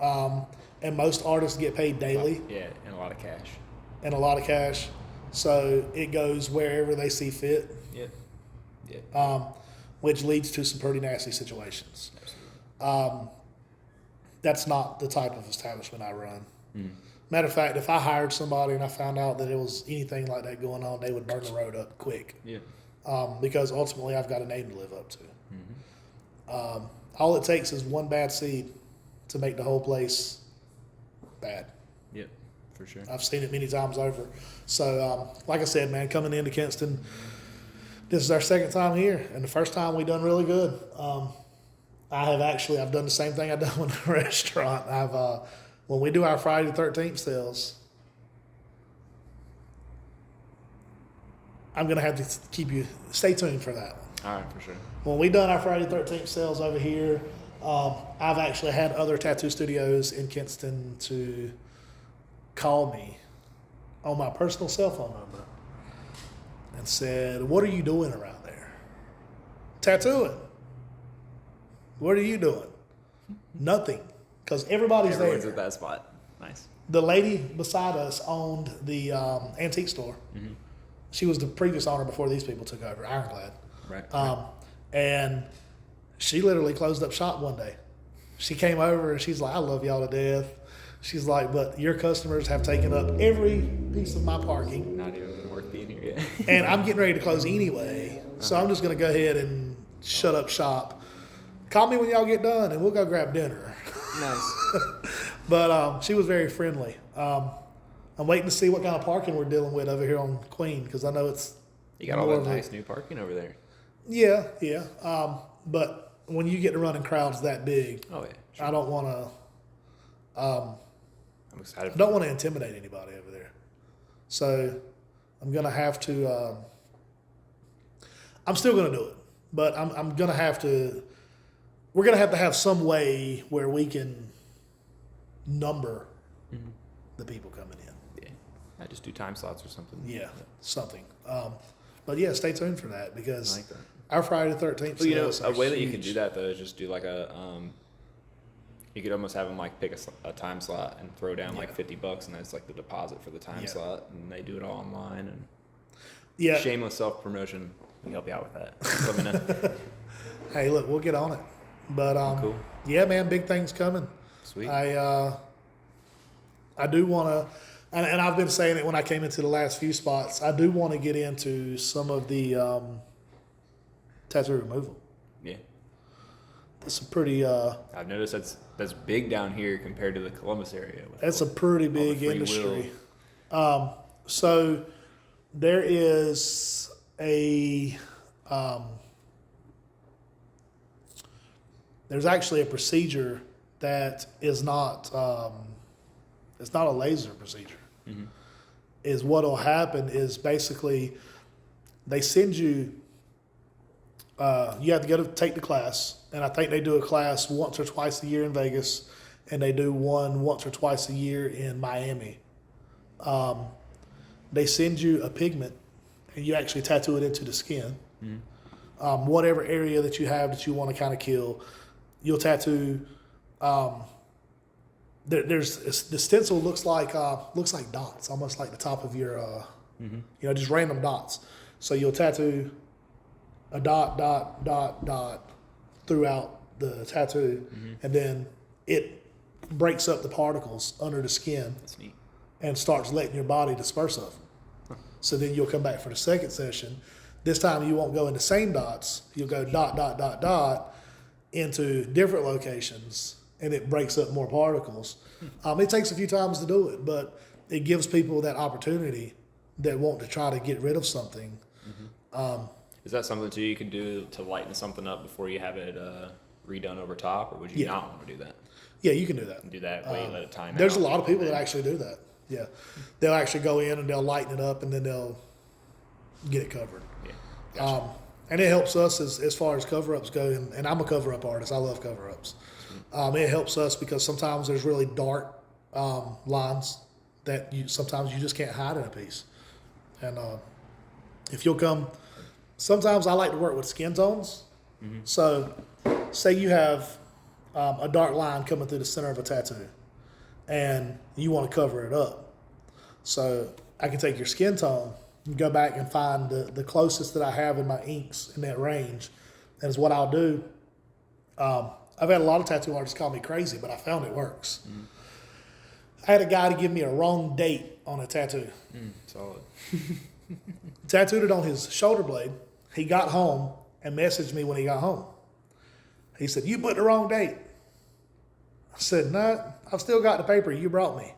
B: and most artists get paid daily.
A: Yeah, and a lot of cash.
B: So it goes wherever they see fit.
A: Yeah.
B: Which leads to some pretty nasty situations.
A: Absolutely.
B: That's not the type of establishment I run. Matter of fact, if I hired somebody and I found out that it was anything like that going on, they would burn the road up quick.
A: Yeah.
B: Because ultimately I've got a name to live up to. All it takes is one bad seed to make the whole place bad.
A: Yep, for sure.
B: I've seen it many times over. So, like I said, man, coming into Kinston, this is our second time here, and the first time we done really good. I've done the same thing I've done with the restaurant. When we do our Friday the 13th sales, I'm going to have to stay tuned for that.
A: All right, for sure.
B: When we done our Friday the 13th sales over here, I've actually had other tattoo studios in Kinston to call me on my personal cell phone number and said, what are you doing around there? Tattooing. What are you doing? Nothing. Because everybody's
A: Everyone's
B: there.
A: at that spot. Nice.
B: The lady beside us owned the antique store. She was the previous owner before these people took over, Ironclad.
A: Right.
B: And she literally closed up shop one day. She came over and she's like, I love y'all to death. She's like, but your customers have taken up every piece of my parking.
A: Not even worth being here yet.
B: And I'm getting ready to close anyway. So I'm just going to go ahead and shut up shop. Call me when y'all get done and we'll go grab dinner.
A: Nice.
B: But she was very friendly. I'm waiting to see what kind of parking we're dealing with over here on Queen because I know it's
A: You got all that nice new parking over there.
B: Yeah. But when you get to running crowds that big,
A: Oh yeah. Sure.
B: I don't want to.
A: I'm excited.
B: I don't want to intimidate anybody over there. So I'm gonna have to. I'm still gonna do it, but I'm gonna have to. We're gonna have to have some way where we can number the people coming in.
A: Yeah. I just do time slots or something.
B: Yeah, something. But yeah, stay tuned for that because
A: I like that.
B: our Friday the 13th.
A: Well,
B: sales
A: a way that you can
B: huge.
A: do that though is just do like a You could almost have them like pick a time slot and throw down like
B: Yeah.
A: $50, and that's like the deposit for the time
B: Yeah.
A: slot, and they do it all online. And
B: Yeah.
A: shameless self promotion. We help you out with that. Let me know.
B: Hey, look, we'll get on it. But
A: Cool.
B: yeah, man, big things coming.
A: Sweet.
B: I do want to, and I've been saying it when I came into the last few spots. I do want to get into some of the tattoo removal.
A: Yeah.
B: It's a pretty
A: I've noticed that's big down here compared to the Columbus area.
B: that's a pretty
A: all the
B: big
A: free
B: industry. So there is there's actually a procedure that is not it's not a laser procedure.
A: Mm-hmm.
B: Is what'll happen is basically they send you you have to go to take the class, and I think they do a class once or twice a year in Vegas, and they do one once or twice a year in Miami. They send you a pigment, and you actually tattoo it into the skin.
A: Mm-hmm.
B: Whatever area that you have that you want to kind of kill, you'll tattoo. There's the stencil looks like dots, almost like the top of your, just random dots. So you'll tattoo a dot throughout the tattoo, and then it breaks up the particles under the skin
A: That's neat.
B: and starts letting your body disperse of them. So then you'll come back for the second session. This time you won't go in the same dots. You'll go dot into different locations, and it breaks up more particles. It takes a few times to do it, but it gives people that opportunity that want to try to get rid of something.
A: Is that something too you can do to lighten something up before you have it redone over top, or would you
B: Yeah.
A: not want to do that?
B: Yeah, you can do that.
A: Do that, wait, let it time
B: There's
A: out.
B: a lot of people that actually do that. Yeah. They'll actually go in and they'll lighten it up, and then they'll get it covered.
A: Yeah. Gotcha.
B: And it helps us as far as cover-ups go, and I'm a cover-up artist. I love cover-ups. It helps us because sometimes there's really dark lines that sometimes you just can't hide in a piece. And if you'll come, sometimes I like to work with skin tones. So say you have a dark line coming through the center of a tattoo, and you want to cover it up. So I can take your skin tone and go back and find the closest that I have in my inks in that range. And is what I'll do. I've had a lot of tattoo artists call me crazy, but I found it works. I had a guy to give me a wrong date on a tattoo.
A: Solid.
B: Tattooed it on his shoulder blade. He got home and messaged me when he got home. He said, "You put the wrong date." I said, "No, I've still got the paper you brought me.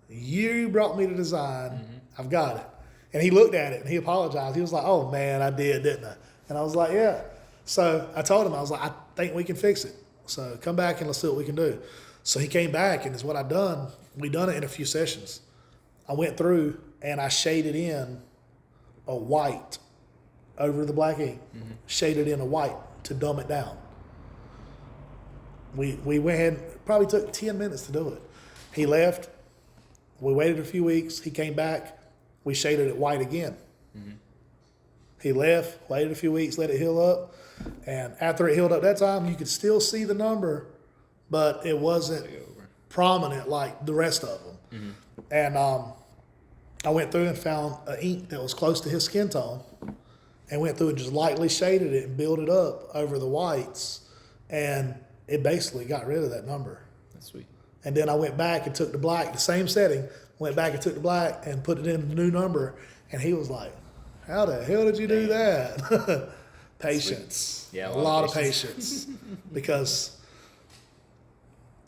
B: You brought me the design. I've got it." And he looked at it and he apologized. He was like, "Oh man, I did, didn't I?" And I was like, "Yeah." So I told him, I was like, "I think we can fix it. So come back and let's see what we can do." So he came back, and is what I done. We done it in a few sessions. I went through and I shaded in a white over the black ink, shaded in a white to dumb it down. We went ahead, probably took 10 minutes to do it. He left. We waited a few weeks. He came back. We shaded it white again. He left, waited a few weeks, let it heal up. And after it healed up that time, you could still see the number, but it wasn't prominent like the rest of them. And I went through and found an ink that was close to his skin tone, and went through and just lightly shaded it and built it up over the whites, and it basically got rid of that number.
A: That's sweet.
B: And then I went back and took the black, the same setting, went back and took the black and put it in the new number, and he was like, "How the hell did you do that?" Patience.
A: Yeah,
B: a lot of patience. Because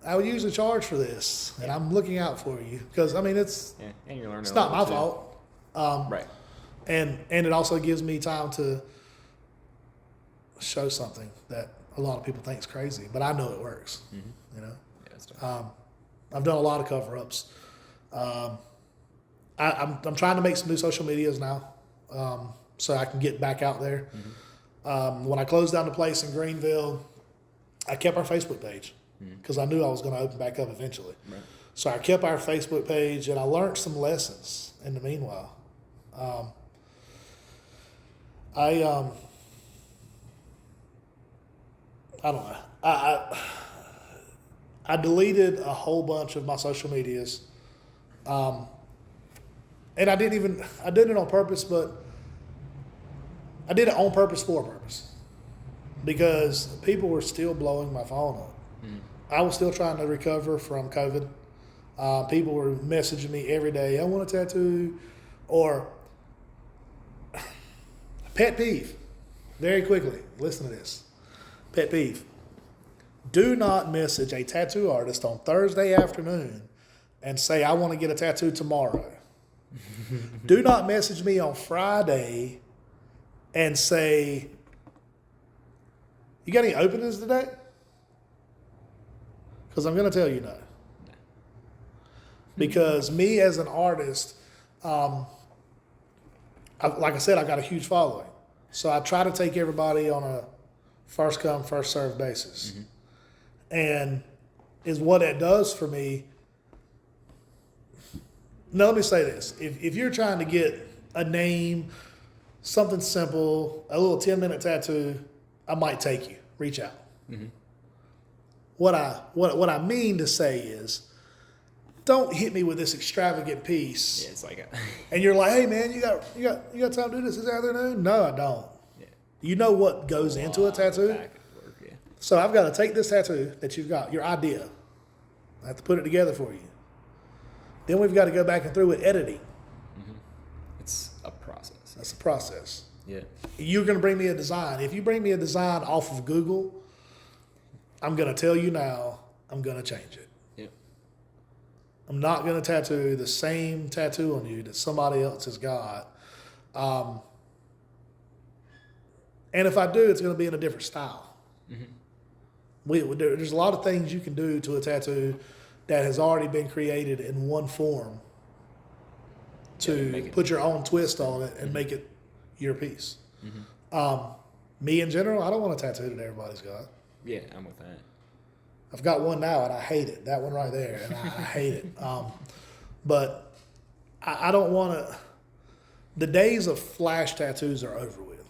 B: I would usually charge for this, and I'm looking out for you. Because, I mean, it's
A: And you're learning.
B: it's
A: a
B: not
A: lot
B: my
A: too.
B: fault.
A: Right.
B: And it also gives me time to show something that a lot of people think is crazy, but I know it works. You know,
A: Yeah, that's tough.
B: I've done a lot of cover-ups. I'm trying to make some new social medias now, so I can get back out there. When I closed down the place in Greenville, I kept our Facebook page because I knew I was going to open back up eventually.
A: Right.
B: So I kept our Facebook page, and I learned some lessons in the meanwhile. I don't know. I deleted a whole bunch of my social medias. And I did it on purpose, but I did it on purpose for a purpose. Because people were still blowing my phone up. I was still trying to recover from COVID. People were messaging me every day, I want a tattoo. Or, pet peeve, very quickly, listen to this. Pet peeve. Do not message a tattoo artist on Thursday afternoon and say, I want to get a tattoo tomorrow. Do not message me on Friday and say, you got any openings today? Because I'm going to tell you no. Because me as an artist, like I said, I got a huge following. So I try to take everybody on a first come, first served basis. And is what that does for me. Now, let me say this. If you're trying to get a name, something simple, a little 10-minute tattoo, I might take you. Reach out. What I mean to say is, don't hit me with this extravagant piece.
A: Yeah, it's like
B: and you're like, hey man, you got time to do this afternoon? No, I don't.
A: Yeah.
B: You know what goes into a tattoo?
A: Back at work, yeah.
B: So I've got to take this tattoo that you've got, your idea. I have to put it together for you. Then we've got to go back and through with editing.
A: It's a process.
B: That's a process.
A: Yeah.
B: You're going to bring me a design. If you bring me a design off of Google, I'm going to tell you now, I'm going to change it.
A: Yeah.
B: I'm not going to tattoo the same tattoo on you that somebody else has got. And if I do, it's going to be in a different style. There's a lot of things you can do to a tattoo that has already been created in one form to put your own twist on it and make it your piece. Me in general, I don't want a tattoo that everybody's got.
A: Yeah, I'm with that.
B: I've got one now and I hate it. That one right there, and I hate it. But I don't want to. The days of flash tattoos are over with.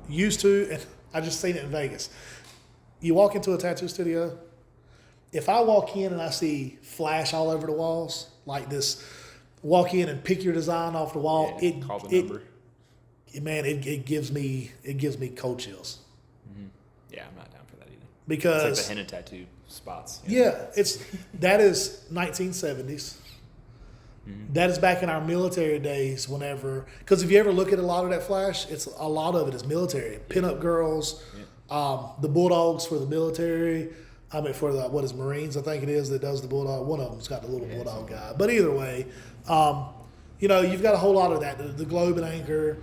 B: Used to, and I just seen it in Vegas. You walk into a tattoo studio. If I walk in and I see flash all over the walls, like this, walk in and pick your design off the wall,
A: call the number.
B: It gives me cold chills.
A: Yeah, I'm not down for that either.
B: Because
A: it's like the henna tattoo spots.
B: That is 1970s. That is back in our military days. Whenever, because if you ever look at a lot of that flash, a lot of it is military. Pinup girls, the Bulldogs for the military. I mean, for the Marines, I think it is that does the Bulldog. One of them's got the little Bulldog guy. But either way, you've got a whole lot of that. The Globe and Anchor.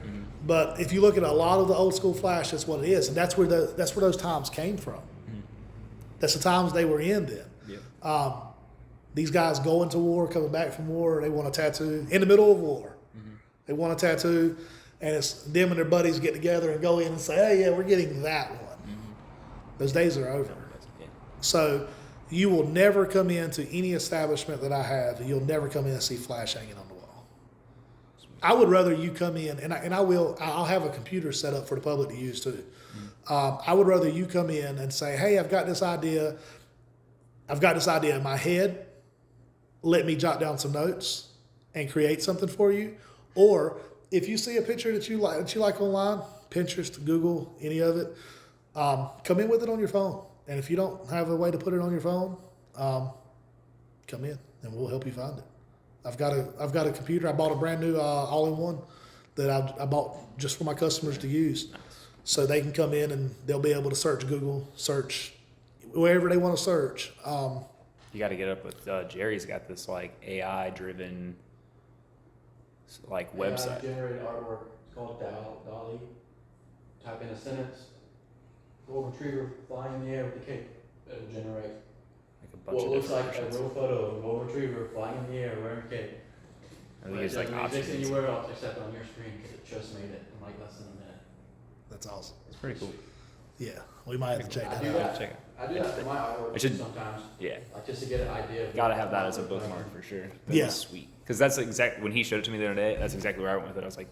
B: But if you look at a lot of the old school flash, that's what it is, and that's where those times came from. That's the times they were in then. These guys going to war, coming back from war, they want a tattoo in the middle of war. They want a tattoo, and it's them and their buddies get together and go in and say, "Hey, yeah, we're getting that one." Those days are over. So you will never come into any establishment that I have, and you'll never come in and see flash hanging on the wall. I would rather you come in, and I'll have a computer set up for the public to use too. I would rather you come in and say, hey, I've got this idea in my head. Let me jot down some notes and create something for you. Or if you see a picture that you like online, Pinterest, Google, any of it, come in with it on your phone. And if you don't have a way to put it on your phone, come in and we'll help you find it. I've got a computer. I bought a brand new all-in-one that I bought just for my customers to use. So they can come in and they'll be able to search Google, search wherever they want to search.
A: You got to get up with Jerry's got this like AI-driven like website.
C: Generated artwork. It's called DALL-E. Type in a sentence. Golden retriever flying in the air with the cape. It'll generate
A: Like a bunch
C: what
A: of
C: looks
A: different
C: like a
A: versions.
C: real photo of a golden retriever flying in the air wearing a cape.
A: I think it's like
C: It doesn't exist
A: options.
C: anywhere else except on your screen because it just made it in like less than a minute.
B: That's awesome.
A: It's pretty cool.
B: Yeah, we might have to check
C: I
B: that
C: do
B: out.
C: that.
A: Check it.
C: I do that for my artwork
A: I should-
C: sometimes,
A: Yeah.
C: like just to get an idea. Of
A: Got to have that as a bookmark for sure.
B: Yeah.
A: That's sweet. Because that's exactly when he showed it to me the other day. That's exactly where I went with it. I was like,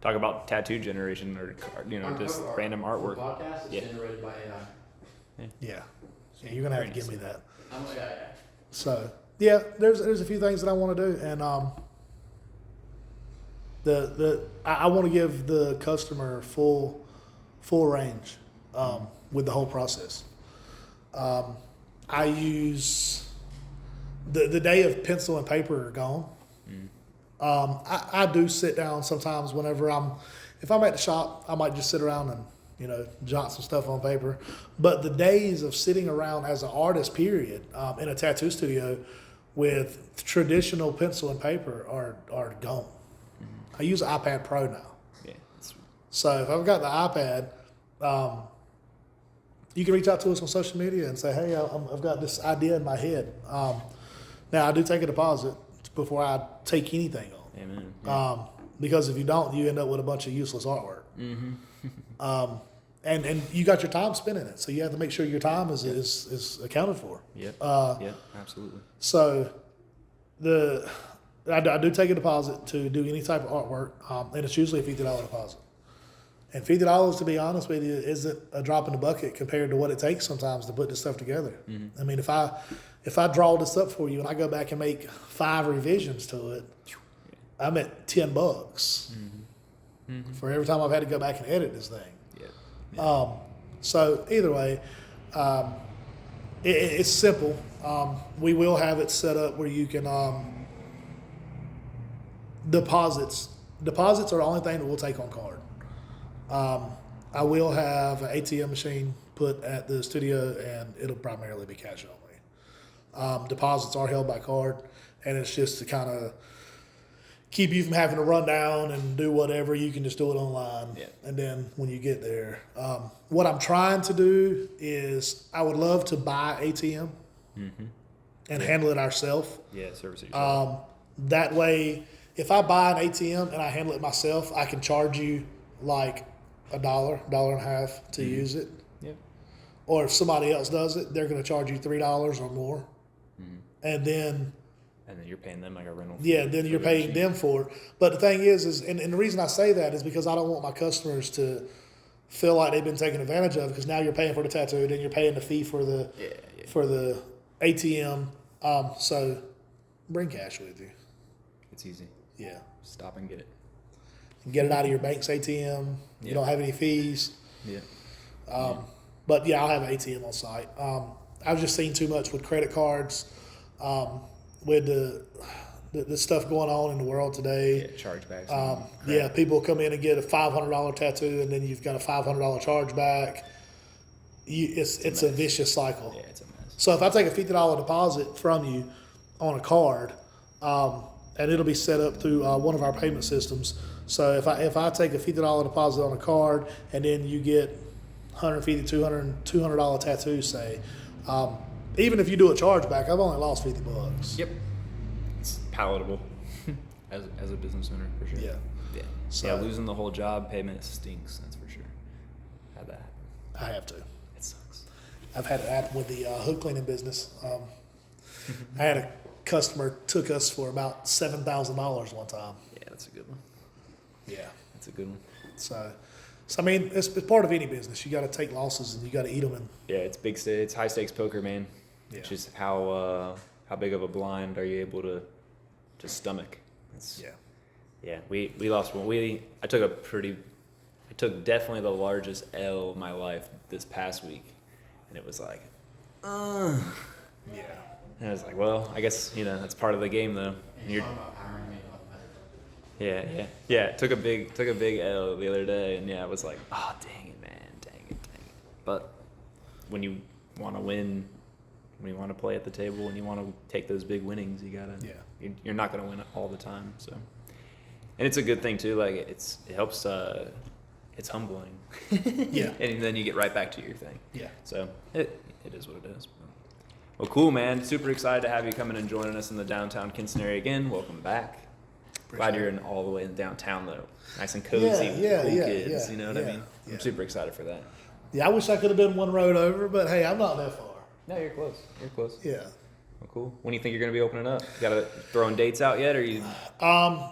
A: talk about tattoo generation or just random artwork.
C: Podcast is
A: Yeah.
C: generated by AI.
B: Yeah, Yeah, you're gonna have to give me that.
C: Yeah.
B: So yeah, there's a few things that I want to do, and I want to give the customer full range with the whole process. I use the day of pencil and paper are gone. I do sit down sometimes whenever if I'm at the shop, I might just sit around and jot some stuff on paper. But the days of sitting around as an artist, period, in a tattoo studio with traditional pencil and paper are gone. I use an iPad Pro now.
A: Yeah.
B: So if I've got the iPad, you can reach out to us on social media and say, hey, I've got this idea in my head. Now, I do take a deposit before I take anything on.
A: Amen. Yeah.
B: Because if you don't, you end up with a bunch of useless artwork. And you got your time spending it, so you have to make sure your time is accounted for.
A: Yep. Absolutely.
B: So I do take a deposit to do any type of artwork, and it's usually a $50 deposit. And $50, to be honest with you, isn't a drop in the bucket compared to what it takes sometimes to put this stuff together. I mean, if I draw this up for you and I go back and make 5 revisions to it, I'm at $10 for every time I've had to go back and edit this thing. So either way, it's simple. We will have it set up where you can deposits are the only thing that we'll take on card. I will have an ATM machine put at the studio, and it'll primarily be cash only. Deposits are held by card, and it's just to kind of keep you from having to run down and do whatever. You can just do it online.
A: Yeah.
B: And then when you get there, what I'm trying to do is I would love to buy ATM and handle it ourselves.
A: Yeah, service it yourself.
B: That way, if I buy an ATM and I handle it myself, I can charge you like $1.50 to use it.
A: Yep.
B: Or if somebody else does it, they're going to charge you $3 or more. And then
A: you're paying them like a rental.
B: Yeah, then you're paying them for it. But the thing is and the reason I say that is because I don't want my customers to feel like they've been taken advantage of, because now you're paying for the tattoo, then you're paying the fee for the ATM. So bring cash with you.
A: It's easy.
B: Yeah.
A: Stop and get it.
B: Get it out of your bank's ATM. You don't have any fees.
A: Yeah.
B: But yeah, I'll have an ATM on site. I've just seen too much with credit cards. With the stuff going on in the world today.
A: Yeah, chargebacks.
B: People come in and get a $500 tattoo, and then you've got a $500 chargeback. It's a vicious cycle.
A: Yeah, it's a mess.
B: So if I take a $50 deposit from you on a card, and it'll be set up through one of our payment systems. So if I take a $50 deposit on a card, and then you get $150, $200 tattoo, say. Even if you do a chargeback, I've only lost $50.
A: Yep. It's palatable as a business owner, for sure.
B: Yeah.
A: Yeah.
B: So,
A: losing the whole job payment stinks, that's for sure. Had that happen.
B: I have to.
A: It sucks.
B: I've had it happen with the hood cleaning business. I had a customer took us for about $7,000 one time.
A: Yeah, that's a good one.
B: Yeah.
A: That's a good one.
B: So I mean, it's part of any business. You got to take losses and you got to eat them. And
A: yeah, it's high stakes poker, man.
B: Yeah.
A: It's just how big of a blind are you able to stomach? Yeah, we lost one. I took definitely the largest L of my life this past week, and it was like,
B: yeah.
A: And I was like, well, I guess that's part of the game, though. Yeah. Took a big L the other day, and I was like, oh, dang it, man, dang it. But when you want to win, when you want to play at the table, and you want to take those big winnings, you gotta. Yeah. You're not gonna win all the time, so. And it's a good thing too. Like it helps. It's humbling.
B: Yeah.
A: And then you get right back to your thing.
B: Yeah.
A: So it is what it is. Well, cool, man. Super excited to have you coming and joining us in the downtown Kinston area again. Welcome back. Glad you're all the way in downtown though. Nice and cozy, cool kids. You know what I mean? I'm super excited for that.
B: Yeah, I wish I could have been one road over, but hey, I'm not that far.
A: No, you're close.
B: Yeah.
A: Well, cool. When do you think you're going to be opening up? Got to throwing dates out yet, or you?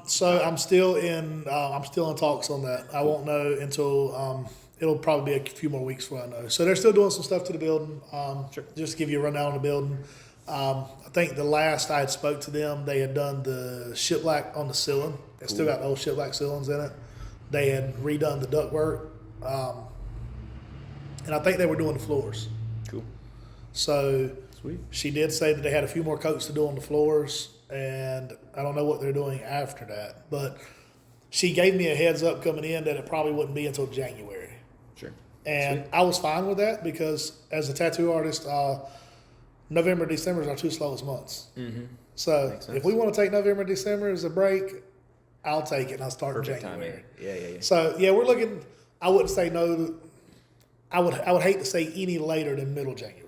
B: So I'm still in talks on that. I won't know until it'll probably be a few more weeks before I know. So they're still doing some stuff to the building.
A: Sure.
B: Just to give you a rundown on the building. I think the last I had spoke to them, they had done the shiplap on the ceiling. They still got the old shiplap ceilings in it. They had redone the ductwork. And I think they were doing the floors.
A: Cool.
B: So
A: Sweet.
B: she did say that they had a few more coats to do on the floors, and I don't know what they're doing after that. But she gave me a heads up coming in that it probably wouldn't be until January.
A: Sure.
B: And
A: Sweet.
B: I was fine with that because as a tattoo artist, November, December is our two slowest months.
A: Mm-hmm.
B: So
A: Makes sense.
B: if we want to take November, December as a break, I'll take it and I'll start in
A: Perfect
B: January.
A: timing. Yeah.
B: So yeah, we're looking. I wouldn't say no. I would hate to say any later than middle January.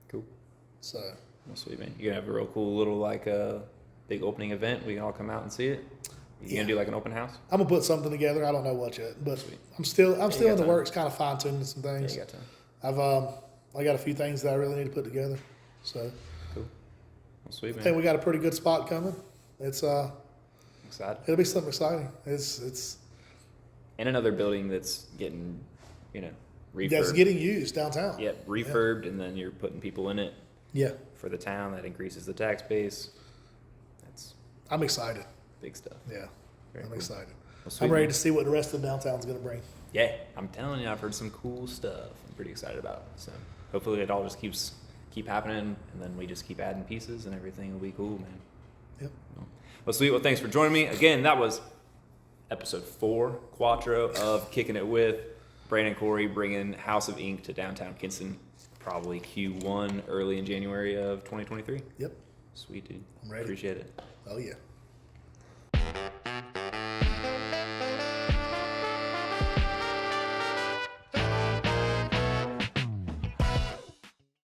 A: Cool.
B: So
A: Well, sweet, man. You're gonna have a real cool little like big opening event. We can all come out and see it. You gonna do like an open house?
B: I'm gonna put something together. I don't know what yet, but
A: Sweet.
B: I'm still
A: got
B: in the
A: time.
B: works, kind of fine tuning some
A: Yeah,
B: things.
A: you got time.
B: I got a few things that I really need to put together. So
A: Cool. Well, sweet,
B: I
A: man.
B: think we got a pretty good spot coming. It's
A: Excited.
B: it'll be something exciting. It's
A: And another building that's getting, refurbed.
B: that's getting used downtown.
A: Yeah, refurbed, and then you're putting people in it
B: Yeah,
A: for the town. That increases the tax base. That's
B: I'm excited.
A: big stuff.
B: Yeah,
A: Very
B: I'm
A: cool.
B: excited.
A: Well, sweet,
B: I'm ready
A: man.
B: to see what the rest of downtown's gonna bring.
A: Yeah, I'm telling you, I've heard some cool stuff. I'm pretty excited about. So hopefully it all just keep happening, and then we just keep adding pieces, and everything will be cool, man.
B: Yep.
A: Well, sweet. Well, thanks for joining me again. That was episode 4, Quattro of Kicking It With Brandon Corey, bringing House of Ink to downtown Kinston, probably Q1 early in January of 2023.
B: Yep.
A: Sweet, dude.
B: I'm ready.
A: Appreciate it.
B: Oh yeah.